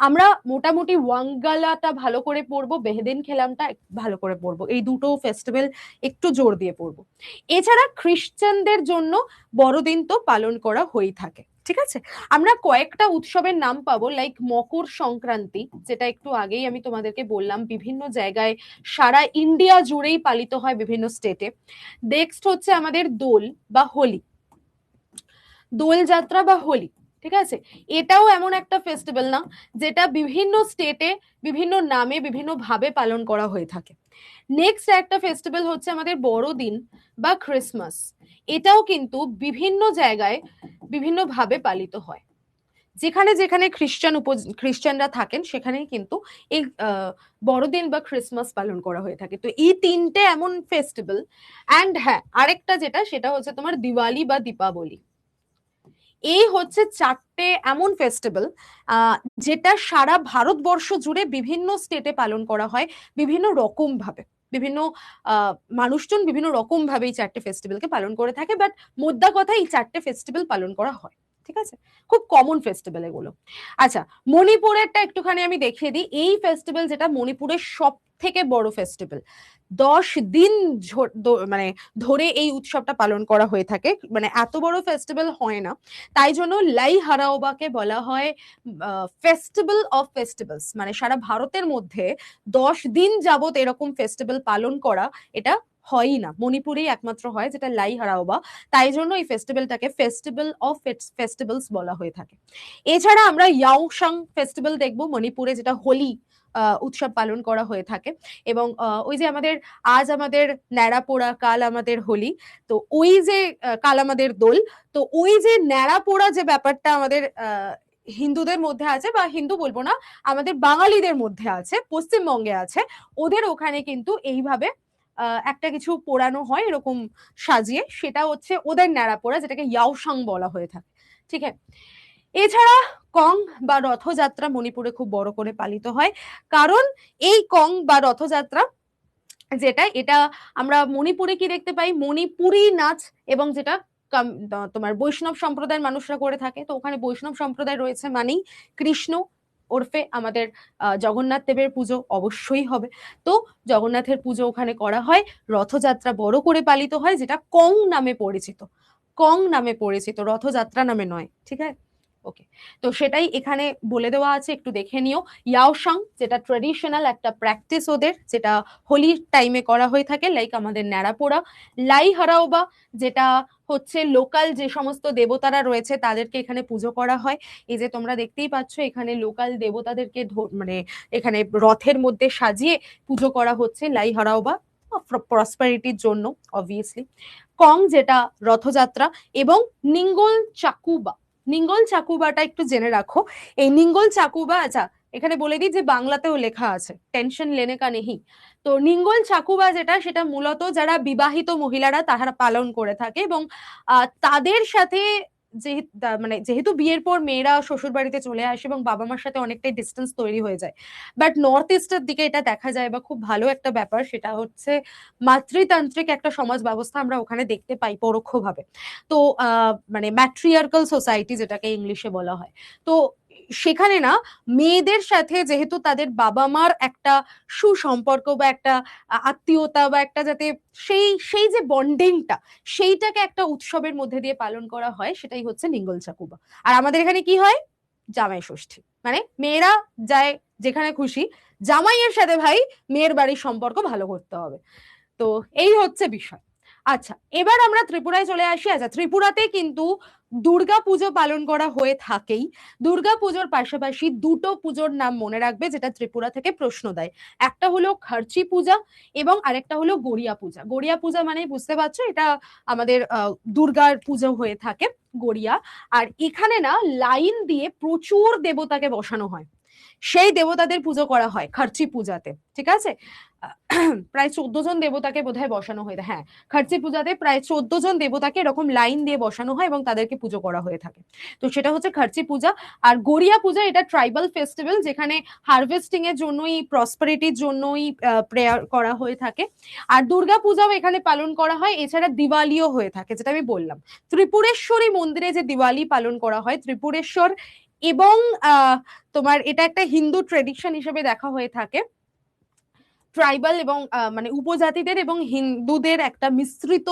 আমরা মোটামুটি ওয়াঙ্গালাটা ভালো করে পড়বো, বেহেদেন খেলামটা ভালো করে পড়বো, এই দুটো ফেস্টিভ্যাল একটু জোর দিয়ে পড়বো। এছাড়া খ্রিস্টানদের জন্য বড়দিন তো পালন করা হয়ে থাকে, ঠিক আছে। আমরা কয়েকটা উৎসবের নাম পাবো, লাইক মকর সংক্রান্তি, যেটা একটু আগেই আমি তোমাদেরকে বললাম বিভিন্ন জায়গায় সারা ইন্ডিয়া জুড়েই পালিত হয় বিভিন্ন স্টেটে। নেক্সট হচ্ছে আমাদের দোল বা হোলি, দোল যাত্রা বা হোলি, ঠিক আছে। এটাও এমন একটা ফেস্টিভ্যাল না যেটা বিভিন্ন স্টেটে বিভিন্ন নামে বিভিন্ন ভাবে পালন করা হয়ে থাকে। নেক্সট একটা ফেস্টিভ্যাল হচ্ছে আমাদের বড়দিন বা ক্রিসমাস, এটাও কিন্তু বিভিন্ন জায়গায় বিভিন্ন ভাবে পালিত হয়। যেখানে যেখানে খ্রিস্টানরা থাকেন সেখানেই কিন্তু এই বড়দিন বা ক্রিসমাস পালন করা হয়ে থাকে। তো এই তিনটে এমন ফেস্টিভ্যাল। অ্যান্ড হ্যাঁ, আরেকটা যেটা, সেটা হচ্ছে তোমার দিওয়ালি বা দীপাবলি। এই হচ্ছে চারটে এমন ফেস্টিভ্যাল যেটা সারা ভারতবর্ষ জুড়ে বিভিন্ন স্টেটে পালন করা হয় বিভিন্ন রকম ভাবে। বিভিন্ন মানুষজন বিভিন্ন রকম ভাবে এই চারটে ফেস্টিভ্যালকে পালন করে থাকে, বাট মোদ্দা কথা এই চারটে ফেস্টিভ্যাল পালন করা হয়। ঠিক আছে, খুব কমন ফেস্টিভ্যাল এগুলো। আচ্ছা, মণিপুরেরটা একটুখানি আমি দেখিয়ে দিই। এই ফেস্টিভ্যাল যেটা মণিপুরের সব থেকে বড় ফেস্টিভ্যাল, 10 দিন মানে ধরে এই উৎসবটা পালন করা হয়ে থাকে। মানে এত বড় ফেস্টিভ্যাল হয় না, তাই জন্য লাই হারাওবাকে বলা হয় ফেস্টিভ্যাল অফ ফেস্টিভ্যালস। মানে সারা ভারতের মধ্যে 10 দিন যাবত এরকম ফেস্টিভ্যাল পালন করা এটা হয়ই না, মণিপুরেই একমাত্র হয়, যেটা লাই হারাওবা। তাই জন্য এই ফেস্টিভ্যালটাকে ফেস্টিভ্যাল অফ ফেস্টিভ্যালস বলা হয়ে থাকে। এছাড়া আমরা ইয়াওসাং ফেস্টিভ্যাল দেখবো মণিপুরে, যেটা হোলি উৎসব পালন করা হয়ে থাকে। এবং ওই যে আমাদের আজ আমাদের ন্যাড়া পোড়া, কাল আমাদের হোলি, তো ওই যে কাল আমাদের দোল, তো ওই যে ন্যাড়া পোড়া যে ব্যাপারটা আমাদের হিন্দুদের মধ্যে আছে, বা হিন্দু বলবো না, আমাদের বাঙালিদের মধ্যে আছে, পশ্চিমবঙ্গে আছে, ওদের ওখানে কিন্তু এইভাবে একটা কিছু পোড়ানো হয় এরকম সাজিয়ে, সেটা হচ্ছে ওদের ন্যাড়া পোড়া, যেটাকে ইয়াওসাং বলা হয়ে থাকে। ঠিক আছে। এছাড়া কং বা রথযাত্রা মণিপুরে খুব বড় করে পালিত হয়, কারণ এই কং বা রথযাত্রা যেটা, এটা আমরা মণিপুরে কি দেখতে পাই, মণিপুরি নাচ, এবং যেটা তোমার বৈষ্ণব সম্প্রদায়ের মানুষরা করে থাকে। তো ওখানে বৈষ্ণব সম্প্রদায় রয়েছে মানেই কৃষ্ণ ওরফে আমাদের জগন্নাথ দেবের পুজো অবশ্যই হবে। তো জগন্নাথের পুজো ওখানে করা হয়, রথযাত্রা বড় করে পালিত হয়, যেটা কং নামে পরিচিত, কং নামে পরিচিত, রথযাত্রা নামে নয়। ঠিক আছে, ওকে। তো সেটাই এখানে বলে দেওয়া আছে, একটু দেখে নিও। ইয়াওসাং যেটা ট্রেডিশনাল একটা প্র্যাকটিস ওদের, যেটা হোলির টাইমে করা হয়ে থাকে, লাইক আমাদের ন্যাড়া পোড়া। লাই হারাওবা যেটা হচ্ছে লোকাল যে সমস্ত দেবতারা রয়েছে তাদেরকে এখানে পুজো করা হয়। এই যে তোমরা দেখতেই পাচ্ছ এখানে লোকাল দেবতাদেরকে মানে এখানে রথের মধ্যে সাজিয়ে পুজো করা হচ্ছে লাই হারাওবা, প্রসপারিটির জন্য অবভিয়াসলি। কং যেটা রথযাত্রা, এবং নিঙ্গল চাকুবা। নিঙ্গল চাকুবাটা একটু জেনে রাখো। এই নিঙ্গল চাকুবা, আচ্ছা এখানে বলে দিই যে বাংলাতেও লেখা আছে, টেনশন লেনে কা নেহি। তো নিঙ্গল চাকুবা যেটা, সেটা মূলত যারা বিবাহিত মহিলারা তাহারা পালন করে থাকে, এবং তাদের সাথে মানে যেহেতু বিয়ের পর মেয়েরা শ্বশুর বাড়িতে চলে আসে এবং বাবা মার সাথে অনেকটাই ডিস্টেন্স তৈরি হয়ে যায়, বাট নর্থ ইস্টের দিকে এটা দেখা যায়, বা খুব ভালো একটা ব্যাপার, সেটা হচ্ছে মাতৃতান্ত্রিক একটা সমাজ ব্যবস্থা আমরা ওখানে দেখতে পাই পরোক্ষভাবে। তো মানে ম্যাট্রিয়ার্কাল সোসাইটি যেটাকে ইংলিশে বলা হয়। তো সেখানে না মেয়েদের সাথে যেহেতু তাদের বাবা মার একটা সুসম্পর্ক বা একটা আত্মীয়তা বা একটা যাতে সেই সেই যে বন্ডিংটা, সেইটাকে একটা উৎসবের মধ্যে দিয়ে পালন করা হয়, সেটাই হচ্ছে নিঙ্গল চাকুবা। আর আমাদের এখানে কি হয়, জামাই ষষ্ঠী, মানে মেয়েরা যায় যেখানে খুশি, জামাইয়ের সাথে ভাই মেয়ের বাড়ির সম্পর্ক ভালো করতে হবে। তো এই হচ্ছে বিষয়। আচ্ছা, এবার আমরা ত্রিপুরায় চলে আসি। আচ্ছা, ত্রিপুরাতে কিন্তু দুর্গা পুজো পালন করা হয়ে থাকেই। দুর্গা পুজোর পাশাপাশি দুটো পুজোর নাম মনে রাখবে, যেটা ত্রিপুরা থেকে প্রশ্ন দেয়। একটা হলো খার্চি পূজা, এবং আরেকটা হলো গড়িয়া পূজা। গড়িয়া পূজা মানে বুঝতে পারছো, এটা আমাদের দুর্গার পুজো হয়ে থাকে, গড়িয়া। আর এখানে না লাইন দিয়ে প্রচুর দেবতাকে বসানো হয়, সেই দেবতাদের পুজো করা হয় খার্চি পূজাতে। ঠিক আছে, প্রায় 14 জন দেবতাকে বোধহয় বসানো হয়, হ্যাঁ, খার্চি পূজাতে প্রায় 14 জন দেবতাকে এরকম লাইন দিয়ে বসানো হয় এবং তাদেরকে পুজো করা হয়ে থাকে। তো সেটা হচ্ছে খার্চি পূজা। আর গড়িয়া পূজা এটা ট্রাইবাল ফেস্টিভ্যাল, যেখানে হারভেস্টিং এর জন্যই, প্রসপারিটির জন্যই প্রেয়ার করা হয়ে থাকে। আর দুর্গা পূজাও এখানে পালন করা হয়। এছাড়া দিওয়ালিও হয়ে থাকে, যেটা আমি বললাম। ত্রিপুরেশ্বরী মন্দিরে যে দিওয়ালি পালন করা হয়, ত্রিপুরেশ্বর, এবং তোমার এটা একটা হিন্দু ট্রেডিশন হিসেবে দেখা হয়ে থাকে। ট্রাইবাল এবং মানে উপজাতিদের এবং হিন্দুদের একটা মিশ্রিত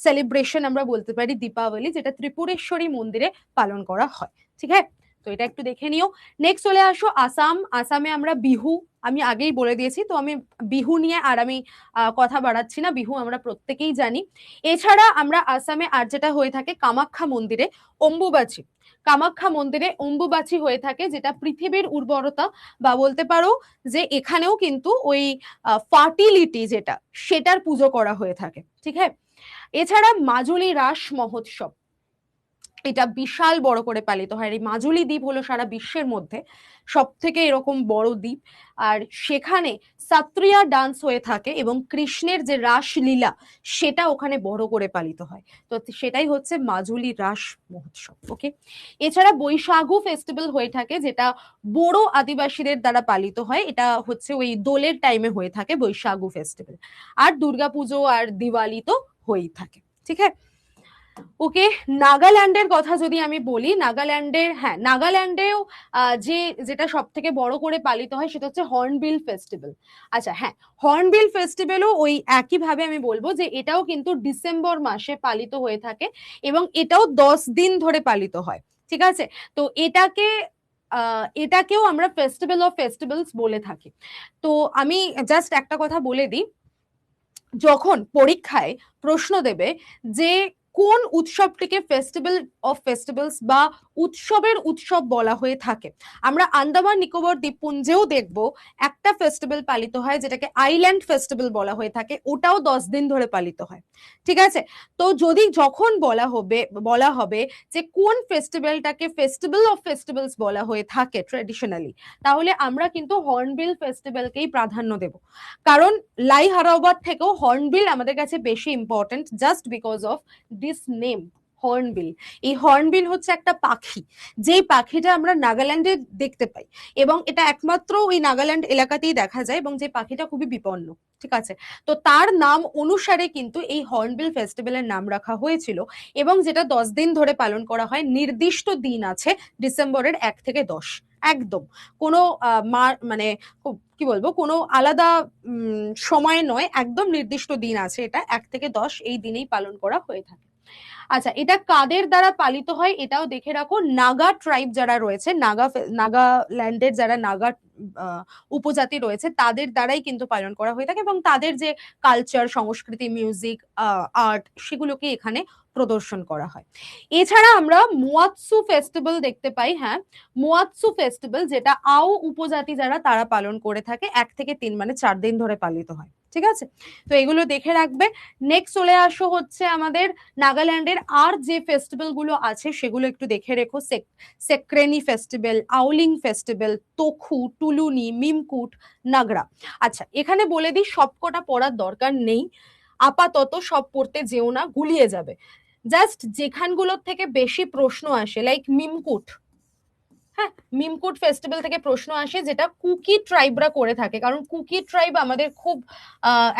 সেলিব্রেশন আমরা বলতে পারি দীপাবলি, যেটা ত্রিপুরেশ্বরী মন্দিরে পালন করা হয়। ঠিক আছে, তো এটা একটু দেখে নিও। নেক্সট চলে আসো আসাম। আসামে আমরা বিহু, আমি আগেই বলে দিয়েছি, তো আমি বিহু নিয়ে আর আমি কথা বাড়াচ্ছি না, বিহু আমরা প্রত্যেকেই জানি। এছাড়া আমরা আসামে আর যেটা হয়ে থাকে, কামাখ্যা মন্দিরে অম্বুবাচী। কামাখ্যা মন্দিরে অম্বুবাচী হয়ে থাকে, যেটা পৃথিবীর উর্বরতা, বা বলতে পারো যে এখানেও কিন্তু ওই ফার্টিলিটি যেটা, সেটার পুজো করা হয়ে থাকে। ঠিক আছে, এছাড়া মাজুলি রাস মহোৎসব, এটা বিশাল বড় করে পালিত হয়। এই মাজুলি দ্বীপ হলো সারা বিশ্বের মধ্যে সব থেকে এরকম বড় দ্বীপ। আর সেখানে সাত্রিয়া ডান্স হয়ে থাকে, এবং কৃষ্ণের যে রাসলীলা সেটা ওখানে বড় করে পালিত হয়। তো সেটাই হচ্ছে মাজুলি রাস মহোৎসব। ওকে, এছাড়া বৈশাখু ফেস্টিভ্যাল হয়ে থাকে, যেটা বড় আদিবাসীদের দ্বারা পালিত হয়। এটা হচ্ছে ওই দোলের টাইমে হয়ে থাকে বৈশাখু ফেস্টিভ্যাল। আর দুর্গাপুজো আর দিওয়ালি তো হয়েই থাকে। ঠিক আছে, ওকে, নাগাল্যান্ডের কথা যদি আমি বলি, নাগাল্যান্ডের, হ্যাঁ নাগাল্যান্ডেও যেটা সব থেকে বড় করে পালিত হয় সেটা হচ্ছে হর্নবিল ফেস্টিভ্যাল। আচ্ছা হ্যাঁ, হর্নবিল ফেস্টিভ্যালও ওই একইভাবে আমি বলবো যে এটাও কিন্তু ডিসেম্বর মাসে পালিত হয়ে থাকে এবং এটাও 10 দিন ধরে পালিত হয়। ঠিক আছে, তো এটাকেও আমরা ফেস্টিভ্যাল অফ ফেস্টিভ্যালস বলে থাকি। তো আমি জাস্ট একটা কথা বলে দিই, যখন পরীক্ষায় প্রশ্ন দেবে যে কোন উৎসবটিকে ফেস্টিভ্যাল অফ ফেস্টিভ্যালস বা উৎসবের উৎসব বলা হয়ে থাকে, আমরা আন্দামান নিকোবর দ্বীপপুঞ্জেও দেখব একটা ফেস্টিভ্যাল পালিত হয় যেটাকে আইল্যান্ড ফেস্টিভ্যাল বলা হয়ে থাকে, ওটাও 10 দিন ধরে পালিত হয়। ঠিক আছে, তো যদি যখন বলা হবে যে কোন ফেস্টিভ্যালটাকে ফেস্টিভ্যাল অফ ফেস্টিভ্যালস বলা হয়ে থাকে ট্রেডিশনালি, তাহলে আমরা কিন্তু হর্নবিল ফেস্টিভ্যালকেই প্রাধান্য দেব। কারণ লাই হারাওবাদ থেকেও হর্নবিল আমাদের কাছে বেশি important, just because of this name hornbill. এই হর্নবিল হচ্ছে একটা পাখি, যেই পাখিটা আমরা নাগাল্যান্ডে দেখতে পাই এবং এটা একমাত্র ওই নাগাল্যান্ড এলাকাতেই দেখা যায় এবং যে পাখিটা খুবই বিপন্ন। ঠিক আছে, তো তার নাম অনুসারে কিন্তু এই হর্নবিল ফেস্টিভ্যালের নাম রাখা হয়েছিল এবং যেটা 10 দিন ধরে পালন করা হয়, নির্দিষ্ট দিন আছে ডিসেম্বরের 1 থেকে 10, একদম কোনো মানে কি বলবো কোনো আলাদা সময় নয়, একদম নির্দিষ্ট দিন আছে, এটা 1 থেকে 10 এই দিনেই পালন করা হয়ে থাকে। আচ্ছা, এটা কাদের দ্বারা পালিত হয় এটাও দেখে রাখো, নাগা ট্রাইব যারা রয়েছে, নাগাল্যান্ডের যারা নাগা উপজাতি রয়েছে তাদের দ্বারাই কিন্তু পালন করা হয়ে থাকে এবং তাদের যে কালচার, সংস্কৃতি, মিউজিক, আর্ট, সেগুলোকে এখানে প্রদর্শন করা হয়। এছাড়া আমরা মোয়াৎসু ফেস্টিভ্যাল দেখতে পাই, হ্যাঁ মোয়াৎসু ফেস্টিভ্যাল যেটা আও উপজাতি যারা তারা পালন করে থাকে, 1 থেকে 3 মানে 4 দিন ধরে পালিত হয়। ঠিক আছে, তো এগুলো দেখে রাখবে। নেক্সট চলে আসো হচ্ছে আমাদের নাগাল্যান্ডের আর যে ফেস্টিভ্যাল গুলো আছে সেগুলো একটু দেখে রেখো। সেক্রেনি ফেস্টিভ্যাল, আউলিং ফেস্টিভ্যাল, তোখু, টুলুনি, মিমকুট, নাগরা। আচ্ছা এখানে বলে দিই সবকটা পড়ার দরকার নেই, আপাতত সব পড়তে যেও না, গুলিয়ে যাবে। জাস্ট যেখানগুলোর থেকে বেশি প্রশ্ন আসে, লাইক মিমকুট, হ্যাঁ মিমকুট ফেস্টিভ্যাল থেকে প্রশ্ন আসে যেটা কুকি ট্রাইবরা করে থাকে, কারণ কুকি ট্রাইব আমাদের খুব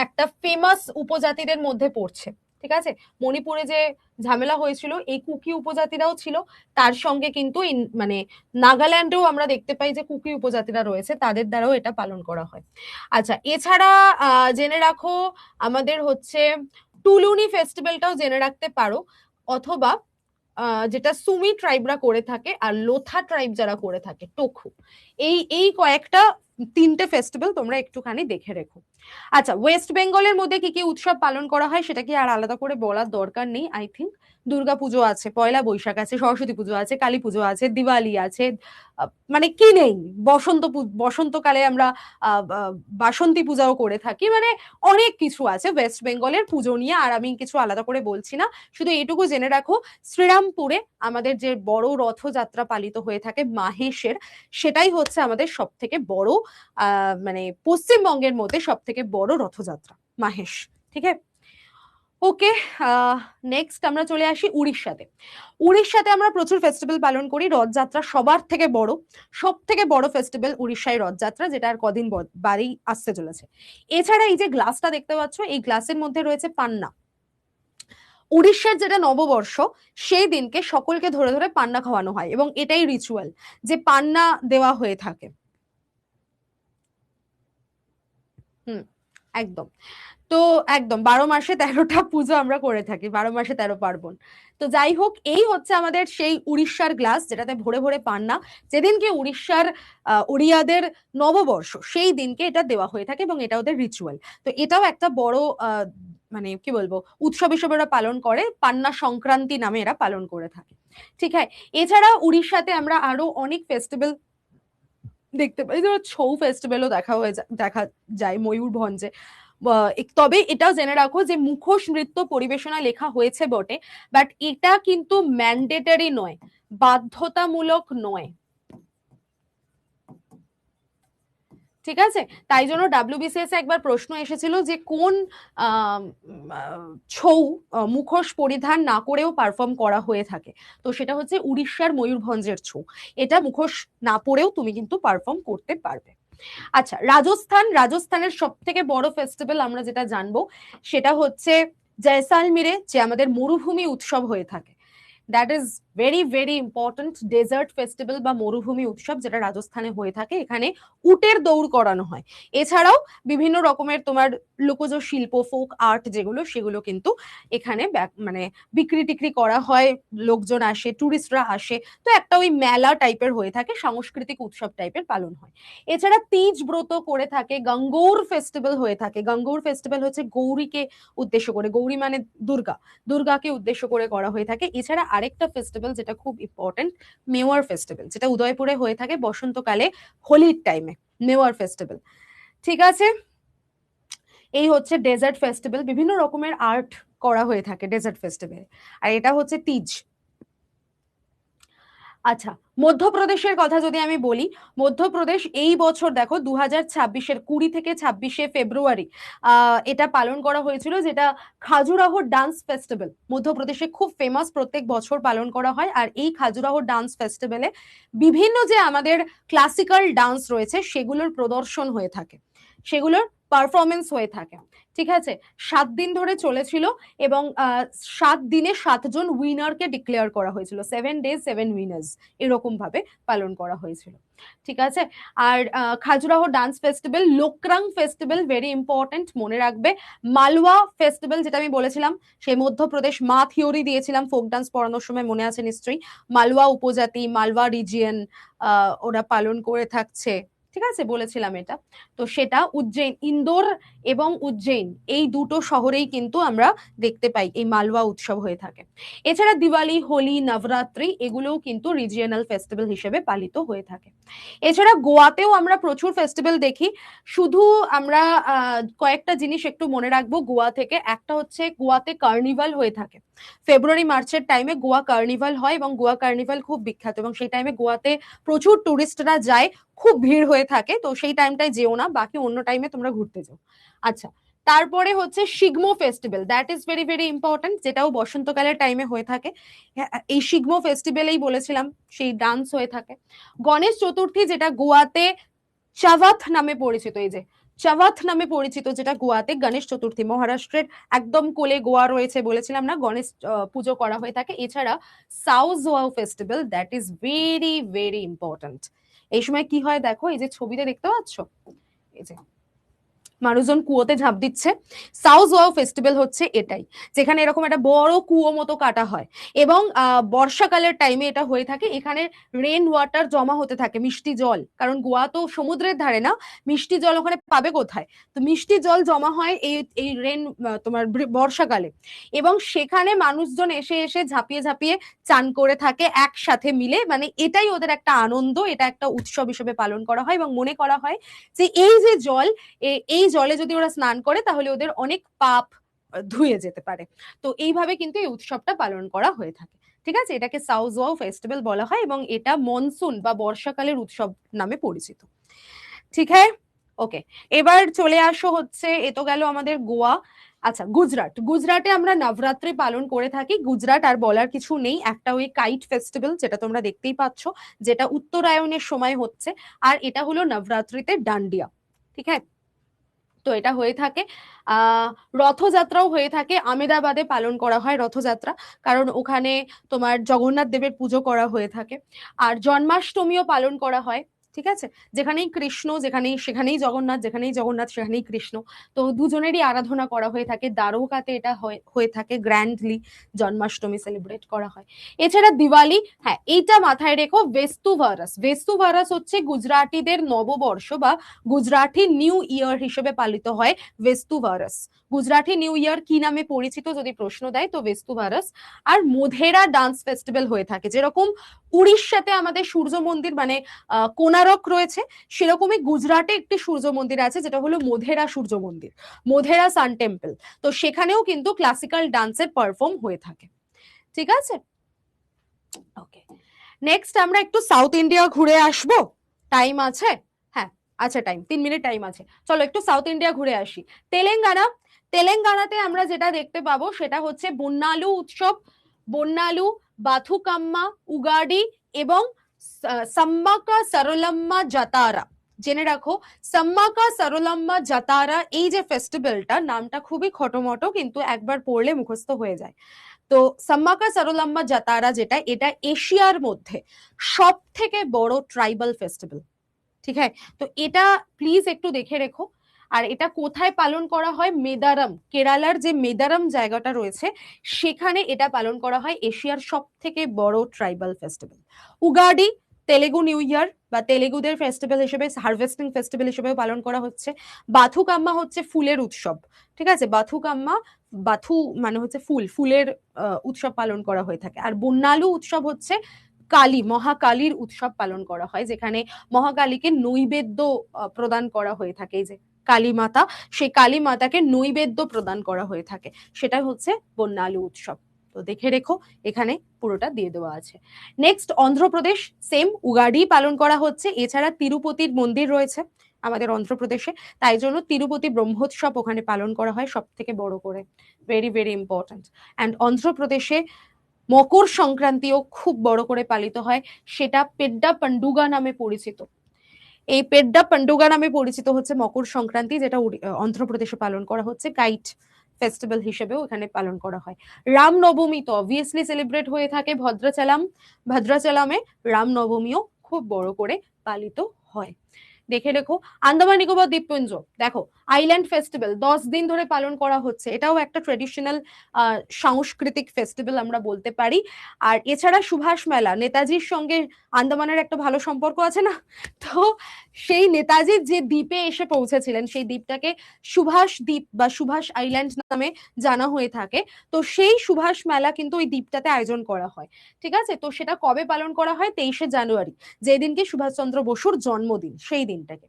একটা ফেমাস উপজাতিদের মধ্যে পড়ছে। ঠিক আছে, মণিপুরে যে ঝামেলা হয়েছিল এই কুকি উপজাতিরাও ছিল, তার সঙ্গে কিন্তু মানে নাগাল্যান্ডেও আমরা দেখতে পাই যে কুকি উপজাতিরা রয়েছে, তাদের দ্বারাও এটা পালন করা হয়। আচ্ছা এছাড়া জেনে রাখো আমাদের হচ্ছে টুলুনি ফেস্টিভ্যালটাও জেনে রাখতে পারো, অথবা যেটা সুমি ট্রাইবরা করে থাকে আর লোথা ট্রাইব যারা করে থাকে টোখু, এই কয়েকটা 3টে ফেস্টিভ্যাল তোমরা একটুখানি দেখে রেখো। আচ্ছা ওয়েস্ট বেঙ্গলের মধ্যে কি কি উৎসব পালন করা হয় সেটা কি আর আলাদা করে বলার দরকার নেই, আই থিঙ্ক। দুর্গা পুজো আছে, পয়লা বৈশাখ আছে, সরস্বতী পুজো আছে, কালী পুজো আছে, দিওয়ালি আছে, মানে কি নেই, বসন্তকালে আমরা বাসন্তী পূজাও করে থাকি, মানে অনেক কিছু আছে ওয়েস্ট বেঙ্গলের পুজো নিয়ে, আর আমি কিছু আলাদা করে বলছি না। শুধু এইটুকু জেনে রাখো, শ্রীরামপুরে আমাদের যে বড় রথযাত্রা পালিত হয়ে থাকে মাহেশের, সেটাই হচ্ছে আমাদের সব থেকে বড় মানে পশ্চিমবঙ্গের মধ্যে সব থেকে বড় রথযাত্রা মাহেশ। ঠিক আছে, ওকে। নেক্সট আমরা চলে আসি উড়িষ্যাতে। উড়িষ্যাতে আমরা প্রচুর ফেস্টিভ্যাল পালন করি, রথযাত্রা সবার থেকে বড়, সব থেকে বড় ফেস্টিভ্যাল উড়িষ্যায় রথযাত্রা, যেটা আর কদিন বাড়ি আসতে চলেছে। এছাড়া এই যে গ্লাসটা দেখতে পাচ্ছ, এই গ্লাসের মধ্যে রয়েছে পান্না। উড়িষ্যার যেটা নববর্ষ, সেই দিনকে সকলকে ধরে ধরে পান্না খাওয়ানো হয় এবং এটাই রিচুয়াল যে পান্না দেওয়া হয়ে থাকে। হুম, একদম। তো একদম 12 মাসে 13টা পুজো আমরা করে থাকি, 12 মাসে 13 পার্বণ। তো যাই হোক, এই হচ্ছে আমাদের সেই উড়িষ্যার গ্লাস যেটাতে ভরে ভরে পান্না, যেদিনকে উড়িষ্যার ওড়িয়াদের নববর্ষ সেই দিনকে এটা দেওয়া হয়ে থাকে এবং এটা ওদের রিচুয়াল। তো এটাও একটা বড় মানে কি বলবো উৎসব হিসেবে ওরা পালন করে, পান্না সংক্রান্তি নামে এরা পালন করে থাকে। ঠিক আছে, এছাড়া উড়িষ্যাতে আমরা আরো অনেক ফেস্টিভ্যাল দেখতে পাই, ধরো ছৌ ফেস্টিভ্যালও দেখা যায় ময়ূরভঞ্জে। তবে এটাও জেনে রাখো যে মুখোশ নৃত্য পরিবেশনা লেখা হয়েছে বটে, বাট এটা কিন্তু ম্যান্ডেটারি নয়, বাধ্যতামূলক নয়। ঠিক আছে, তাই জন্য ডাব্লিউবিসিএস একবার প্রশ্ন এসেছিল যে কোন ছৌ মুখোশ পরিধান না করেও পারফর্ম করা হয়ে থাকে, তো সেটা হচ্ছে উড়িষ্যার ময়ূরভঞ্জের ছৌ, এটা মুখোশ না পরেও তুমি কিন্তু পারফর্ম করতে পারবে। আচ্ছা রাজস্থানের সব থেকে বড় ফেস্টিভ্যাল আমরা যেটা জানবো সেটা হচ্ছে জয়সালমিরে যে আমাদের মরুভূমি উৎসব হয়ে থাকে, that is very very important desert festival বা মরুভূমি উৎসব, যেটা রাজস্থানে হয়ে থাকে। এখানে উটের দৌড় করানো হয়। এছাড়াও বিভিন্ন রকমের তোমার লোকজ শিল্প, ফোক আর্ট যেগুলো, সেগুলো কিন্তু এখানে মানে বিক্রি টিক্রি করা হয়, লোকজন আসে, টুরিস্টরা আসে। তো একটা ওই মেলা টাইপের হয়ে থাকে, সাংস্কৃতিক উৎসব টাইপের পালন হয়। এছাড়া তিজ ব্রত করে থাকে, গঙ্গৌর ফেস্টিভ্যাল হয়ে থাকে। গঙ্গৌর ফেস্টিভ্যাল হচ্ছে গৌরীকে উদ্দেশ্য করে, গৌরী মানে দুর্গা, দুর্গাকে উদ্দেশ্য করে করা হয়ে থাকে। এছাড়া আরেকটা ফেস্টিভ্যাল যেটা খুব ইম্পর্টেন্ট, মেওয়ার ফেস্টিভ্যাল, যেটা উদয়পুরে হয়ে থাকে বসন্তকালে, হোলির টাইমে, মেওয়ার ফেস্টিভ্যাল। ঠিক আছে, এই হচ্ছে ডেজার্ট ফেস্টিভ্যাল, বিভিন্ন রকমের আর্ট করা হয়ে থাকে ডেজার্ট ফেস্টিভ্যালে। আর এটা হচ্ছে তিজ। আচ্ছা, মধ্যপ্রদেশের কথা যদি আমি বলি, মধ্যপ্রদেশ এই বছর দেখো 2026-এর 20 থেকে 26শে ফেব্রুয়ারি এটা পালন করা হয়েছিল, যেটা খাজুরাহো ডান্স ফেস্টিভ্যাল, মধ্যপ্রদেশে খুব ফেমাস, প্রত্যেক বছর পালন করা হয়। আর এই খাজুরাহো ডান্স ফেস্টিভ্যালে বিভিন্ন যে আমাদের ক্লাসিক্যাল ডান্স রয়েছে সেগুলোর প্রদর্শন হয়ে থাকে, সেগুলোর পারফরমেন্স হয়ে থাকে। ঠিক আছে, 7 দিন ধরে চলেছিল এবং 7 দিনে 7 জন উইনারকে ডিক্লেয়ার করা হয়েছিল, 7 days 7 উইনার্স, এরকম ভাবে পালন করা হয়েছিল। ঠিক আছে, আর Khajuraho dance festival, Lokrang festival very important, মনে রাখবে। মালওয়া ফেস্টিভ্যাল, যেটা আমি বলেছিলাম, সেই মধ্যপ্রদেশ মা থিওরি দিয়েছিলাম ফোক ডান্স পড়ানোর সময়, মনে আছে নিশ্চয়ই। মালওয়া উপজাতি, মালওয়া রিজিয়ন ওরা পালন করে থাকছে, ঠিক আছে, বলেছিলাম এটা। তো সেটা উজ্জয়ন, ইন্দোর এবং উজ্জয়ন, এই দুটো শহরেই কিন্তু আমরা দেখতে পাই এই মালওয়া উৎসব হয়ে থাকে। এছাড়া দিওয়ালি, হোলি, নবরাত্রি, এগুলোও কিন্তু রিজিয়নাল ফেস্টিভ্যাল হিসেবে পালিত হয়ে থাকে। এছাড়া গোয়াতেও আমরা প্রচুর ফেস্টিভ্যাল দেখি। শুধু আমরা কয়েকটা জিনিস একটু মনে রাখবো গোয়া থেকে। একটা হচ্ছে গোয়াতে কার্নিভাল হয়ে থাকে, ফেব্রুয়ারি মার্চের টাইমে গোয়া কার্নিভাল হয় এবং গোয়া কার্নিভাল খুব বিখ্যাত, এবং সেই টাইমে গোয়াতে প্রচুর টুরিস্টরা যায়, খুব ভিড় হয়ে থাকে। তো সেই টাইমটায় যেও না, বাকি অন্য টাইমে তোমরা ঘুরতে যাও। আচ্ছা, তারপরে হচ্ছে Shigmo festival, that is very very important, যেটাও বসন্তকালের টাইমে হয়ে থাকে। এই শিগমো ফেস্টিভ্যালেই বলেছিলাম সেই ডান্স হয়ে থাকে। গণেশ চতুর্থী, যেটা গোয়াতে চাভাথ নামে পরিচিত, এই যে চাভাথ নামে পরিচিত, যেটা গোয়াতে গণেশ চতুর্থী, মহারাষ্ট্রের একদম কোলে গোয়া রয়েছে, বলেছিলাম না, গণেশ পুজো করা হয়ে থাকে। এছাড়া সাউজওয়াও festival, that is very very important. এই সময় কি হয় দেখো, এই যে ছবিতে দেখতে পাচ্ছ, এই যে মানুষজন কুয়োতে ঝাঁপ দিচ্ছে, সাউজওয়াও ফেস্টিভ্যাল হচ্ছে এটাই, যেখানে এরকম একটা বড় কুয়ো মতো কাটা হয় এবং বর্ষাকালের টাইমে এটা হয়ে থাকে। এখানে রেন ওয়াটার জমা হতে থাকে, মিষ্টি জল, কারণ গোয়া তো সমুদ্রের ধারে না, মিষ্টি জল ওখানে পাবে কোথায়? তো মিষ্টি জল জমা হয় এই এই রেন তোমার বর্ষাকালে, এবং সেখানে মানুষজন এসে এসে ঝাঁপিয়ে ঝাঁপিয়ে চান করে থাকে একসাথে মিলে। মানে এটাই ওদের একটা আনন্দ, এটা একটা উৎসব হিসেবে পালন করা হয় এবং মনে করা হয় যে এই যে জল, এই জলে যদি ওরা স্নান করে তাহলে ওদের অনেক পাপ ধুয়ে যেতে পারে। তো এইভাবে কিন্তু এই উৎসবটা পালন করা হয়ে থাকে। ঠিক আছে, এটাকে সাউজওয়াও ফেস্টিভ্যাল বলা হয় এবং এটা মনসুন বা বর্ষাকালের উৎসব নামে পরিচিত। ঠিক আছে, ওকে, এবার চলে আসো হচ্ছে, এ তো গেল আমাদের গোয়া। আচ্ছা, গুজরাট, গুজরাটে আমরা নবরাত্রি পালন করে থাকি। গুজরাট আর বলার কিছু নেই, একটা ওই কাইট ফেস্টিভ্যাল, যেটা তোমরা দেখতেই পাচ্ছ, যেটা উত্তরায়ণের সময় হচ্ছে, আর এটা হলো নবরাত্রিতে ডান্ডিয়া। ঠিক আছে, তো এটা হয়ে থাকে। রথযাত্রাও হয়ে থাকে, আমেদাবাদে পালন করা হয় রথযাত্রা, কারণ ওখানে তোমার জগন্নাথ দেবের পুজো করা হয়ে থাকে। আর জন্মাষ্টমীও পালন করা হয়। ঠিক আছে, যেখানেই কৃষ্ণ, সেখানেই জগন্নাথ, যেখানেই জগন্নাথ সেখানেই কৃষ্ণ, তো দুজনেরই আরাধনা করা হয়ে থাকে। দ্বারকাতে এটা হয়ে থাকে, গ্র্যান্ডলি জন্মাষ্টমী সেলিব্রেট করা হয়। এছাড়া দিওয়ালি, হ্যাঁ এইটা মাথায় রেখো, ভেস্তুভারাস, ভেস্তুভারাস হচ্ছে গুজরাটিদের নববর্ষ বা গুজরাটি নিউ ইয়ার হিসেবে পালিত হয় ভেস্তুভারাস। গুজরাটি নিউ ইয়ার কি নামে পরিচিত যদি প্রশ্ন দেয়, তো ভেস্তুভারাস। আর মোধেরা ডান্স ফেস্টিভ্যাল হয়ে থাকে, যেরকম উড়িষ্যাতে আমাদের সূর্য মন্দির মানে কোনারক রয়েছে, সেরকমই গুজরাটে একটি সূর্য মন্দির আছে, যেটা হলো মোধেরা সূর্য মন্দির, মোধেরা সান টেম্পল। তো সেখানেও কিন্তু ক্লাসিক্যাল ডান্সের পারফর্ম হয়ে থাকে। ঠিক আছে, ওকে, নেক্সট আমরা একটু সাউথ ইন্ডিয়া ঘুরে আসবো, টাইম আছে? হ্যাঁ, আচ্ছা, 3 মিনিট টাইম আছে, চলো একটু সাউথ ইন্ডিয়া ঘুরে আসি। তেলেঙ্গানা, তেলেঙ্গানাতে আমরা যেটা দেখতে পাবো সেটা হচ্ছে বন্যালু উৎসব, বন্যালু, বাথুকাম্মা, উগাডি এবং সাম্বাকা সারলাম্মা জাতারা। জেনে রাখো সাম্মাকা সারলাম্মা জাতারা এই যে ফেস্টিভ্যালটা, নামটা খুবই খটোমটো কিন্তু একবার পড়লে মুখস্থ হয়ে যায়। তো সাম্মাকা সারলাম্মা জাতারা যেটা, এটা এশিয়ার মধ্যে সব থেকে বড় ট্রাইবাল ফেস্টিভ্যাল। ঠিক আছে, তো এটা প্লিজ একটু দেখে রেখো। আর এটা কোথায় পালন করা হয়? মেদারাম, কেরালার যে মেদারাম জায়গাটা রয়েছে সেখানে এটা পালন করা হয়, এশিয়ার সব থেকে বড় tribal festival. Ugadi Telugu new year বা তেলেগুদের ফেস্টিভ্যাল হিসেবে, হারভেস্টিং ফেস্টিভ্যাল হিসেবে পালন করা হচ্ছে। বাথুকাম্মা হচ্ছে ফুলের উৎসব, ঠিক আছে, বাথুকাম্মা, বাথু মানে হচ্ছে ফুল, ফুলের উৎসব পালন করা হয়ে থাকে। আর বুন্নালু উৎসব হচ্ছে কালী, মহাকালীর উৎসব পালন করা হয়, যেখানে মহাকালীকে নৈবেদ্য প্রদান করা হয়ে থাকে। এই যে কালী মাতা, সেই কালী মাতাকে নৈবেদ্য প্রদান করা হয়ে থাকে, সেটা হচ্ছে বন্যালু উৎসব। তো দেখে রেখো, এখানে পুরোটা দিয়ে দেওয়া আছে। নেক্সট অন্ধ্রপ্রদেশ, সেম উগাডি পালন করা হচ্ছে। এছাড়া তিরুপতির মন্দির রয়েছে আমাদের অন্ধ্রপ্রদেশে, তাই জন্য তিরুপতি ব্রহ্মোৎসব ওখানে পালন করা হয় সব থেকে বড় করে, ভেরি ভেরি ইম্পর্টেন্ট। অ্যান্ড অন্ধ্রপ্রদেশে মকর সংক্রান্তিও খুব বড় করে পালিত হয়, সেটা পেড্ডা পান্ডুগা নামে পরিচিত। এই পেড্ডা পান্ডুগা নামে পরিচিত হচ্ছে মকর সংক্রান্তি, যেটা অন্ধ্রপ্রদেশে পালন করা হচ্ছে কাইট ফেস্টিভ্যাল হিসেবেও এখানে পালন করা হয়। রামনবমী তো অবভিয়াসলি সেলিব্রেট হয়ে থাকে ভদ্রাচলামে রামনবমীও খুব বড় করে পালিত হয়। দেখে রেখো। আন্দামান নিকোবর দ্বীপপুঞ্জ, দেখো আইল্যান্ড ফেস্টিভ্যাল 10 দিন ধরে পালন করা হচ্ছে, এটাও একটা ট্রেডিশনাল সাংস্কৃতিক ফেস্টিভ্যাল আমরা বলতে পারি। আর এছাড়া সুভাষ মেলা, নেতাজির সঙ্গে আন্দামানের একটা ভালো সম্পর্ক আছে না, তো সেই নেতাজি যে দ্বীপে এসে পৌঁছেছিলেন সেই দ্বীপটাকে সুভাষ দ্বীপ বা সুভাষ আইল্যান্ড নামে জানা হয়ে থাকে। তো সেই সুভাষ মেলা কিন্তু ওই দ্বীপটাতে আয়োজন করা হয়, ঠিক আছে। তো সেটা কবে পালন করা হয়? 23শে জানুয়ারি, যেদিনকে সুভাষচন্দ্র বসুর জন্মদিন, সেই দিনটাকে।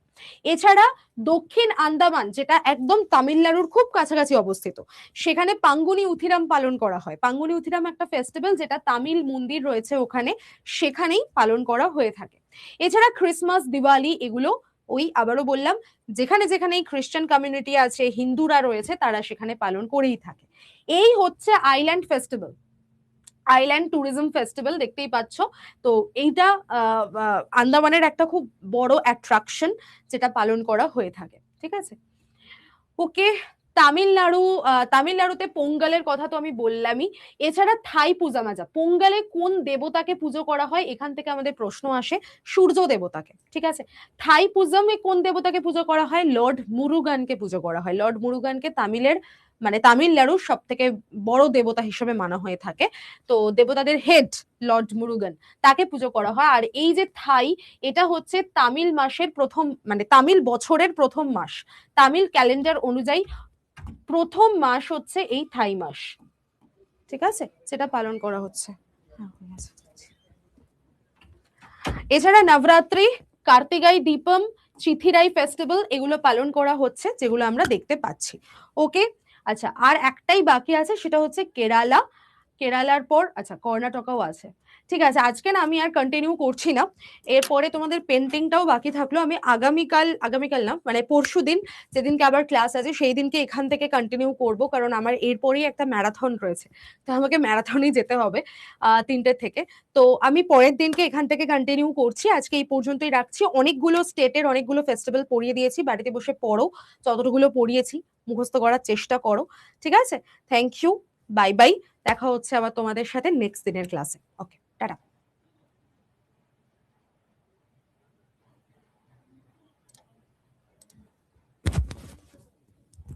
এছাড়া দক্ষিণ আন্দামান, যেটা একদম তামিলনাড়ুর খুব কাছাকাছি অবস্থিত, সেখানে পাঙ্গুনি উথিরাম পালন করা হয়। পাঙ্গুনি উথিরাম একটা ফেস্টিভ্যাল, যেটা তামিল মন্দির রয়েছে ওখানে, সেখানেই পালন করা হয়ে থাকে। এছাড়া ক্রিসমাস, দিওয়ালি, এগুলো ওই আবারও বললাম, যেখানে যেখানে খ্রিস্টান কমিউনিটি আছে, হিন্দুরা রয়েছে, তারা সেখানে পালন করেই থাকে। এই হচ্ছে island festival, island tourism festival, দেখতেই পাচ্ছ। তো এইটা আন্দামানের একটা খুব বড় অ্যাট্রাকশন, যেটা পালন করা হয়ে থাকে, ঠিক আছে। ওকে, তামিলনাড়ুতে পোঙ্গালের কথা তো আমি বললামই। এছাড়া থাই পূজা মাজা, পোঙ্গালে কোন দেবতাকে পুজো করা হয় এখান থেকে আমাদের প্রশ্ন আসে, সূর্য দেবতাকে, ঠিক আছে। থাই পূজামে কোন দেবতাকে পুজো করা হয়? লর্ড মুরুগানকে পুজো করা হয়। লর্ড মুরুগানকে তামিলনাড়ুর সব থেকে বড় দেবতা হিসেবে মানা হয়ে থাকে। তো দেবতাদের হেড লর্ড মুরুগান, তাকে পুজো করা হয়। আর এই যে থাই, এটা হচ্ছে তামিল মাসের প্রথম, তামিল বছরের প্রথম মাস, তামিল ক্যালেন্ডার অনুযায়ী প্রথম মাস হচ্ছে এই থাই মাস, ঠিক আছে, সেটা পালন করা হচ্ছে। এছাড়া নবরাত্রি, কার্তিকাই দীপম, চিথিরাই ফেস্টিভ্যাল, এগুলো পালন করা হচ্ছে, যেগুলো আমরা দেখতে পাচ্ছি। ওকে, আচ্ছা, আর একটাই বাকি আছে, সেটা হচ্ছে কেরালা। কেরালার পর আচ্ছা কর্ণাটকাও আছে। ঠিক আছে, আজকে না আমি আর কন্টিনিউ করছি না, এরপরে তোমাদের পেন্টিংটাও বাকি থাকলো। আমি আগামীকাল না, পরশুদিন, যেদিনকে আবার ক্লাস আছে, সেই দিনকে এখান থেকে কন্টিনিউ করব, কারণ আমার এরপরেই একটা ম্যারাথন রয়েছে, তো আমাকে ম্যারাথনই যেতে হবে 3টে থেকে। তো আমি পরের দিনকে এখান থেকে কন্টিনিউ করছি। আজকে এই পর্যন্তই রাখছি। অনেকগুলো স্টেটের অনেকগুলো ফেস্টিভ্যাল পড়িয়ে দিয়েছি, বাড়িতে বসে পড়ো, যতটুকুলো পড়িয়েছি মুখস্থ করার চেষ্টা করো, ঠিক আছে। থ্যাংক ইউ, বাই বাই, দেখা হচ্ছে আবার তোমাদের সাথে নেক্সট দিনের ক্লাসে। ওকে, টাটা।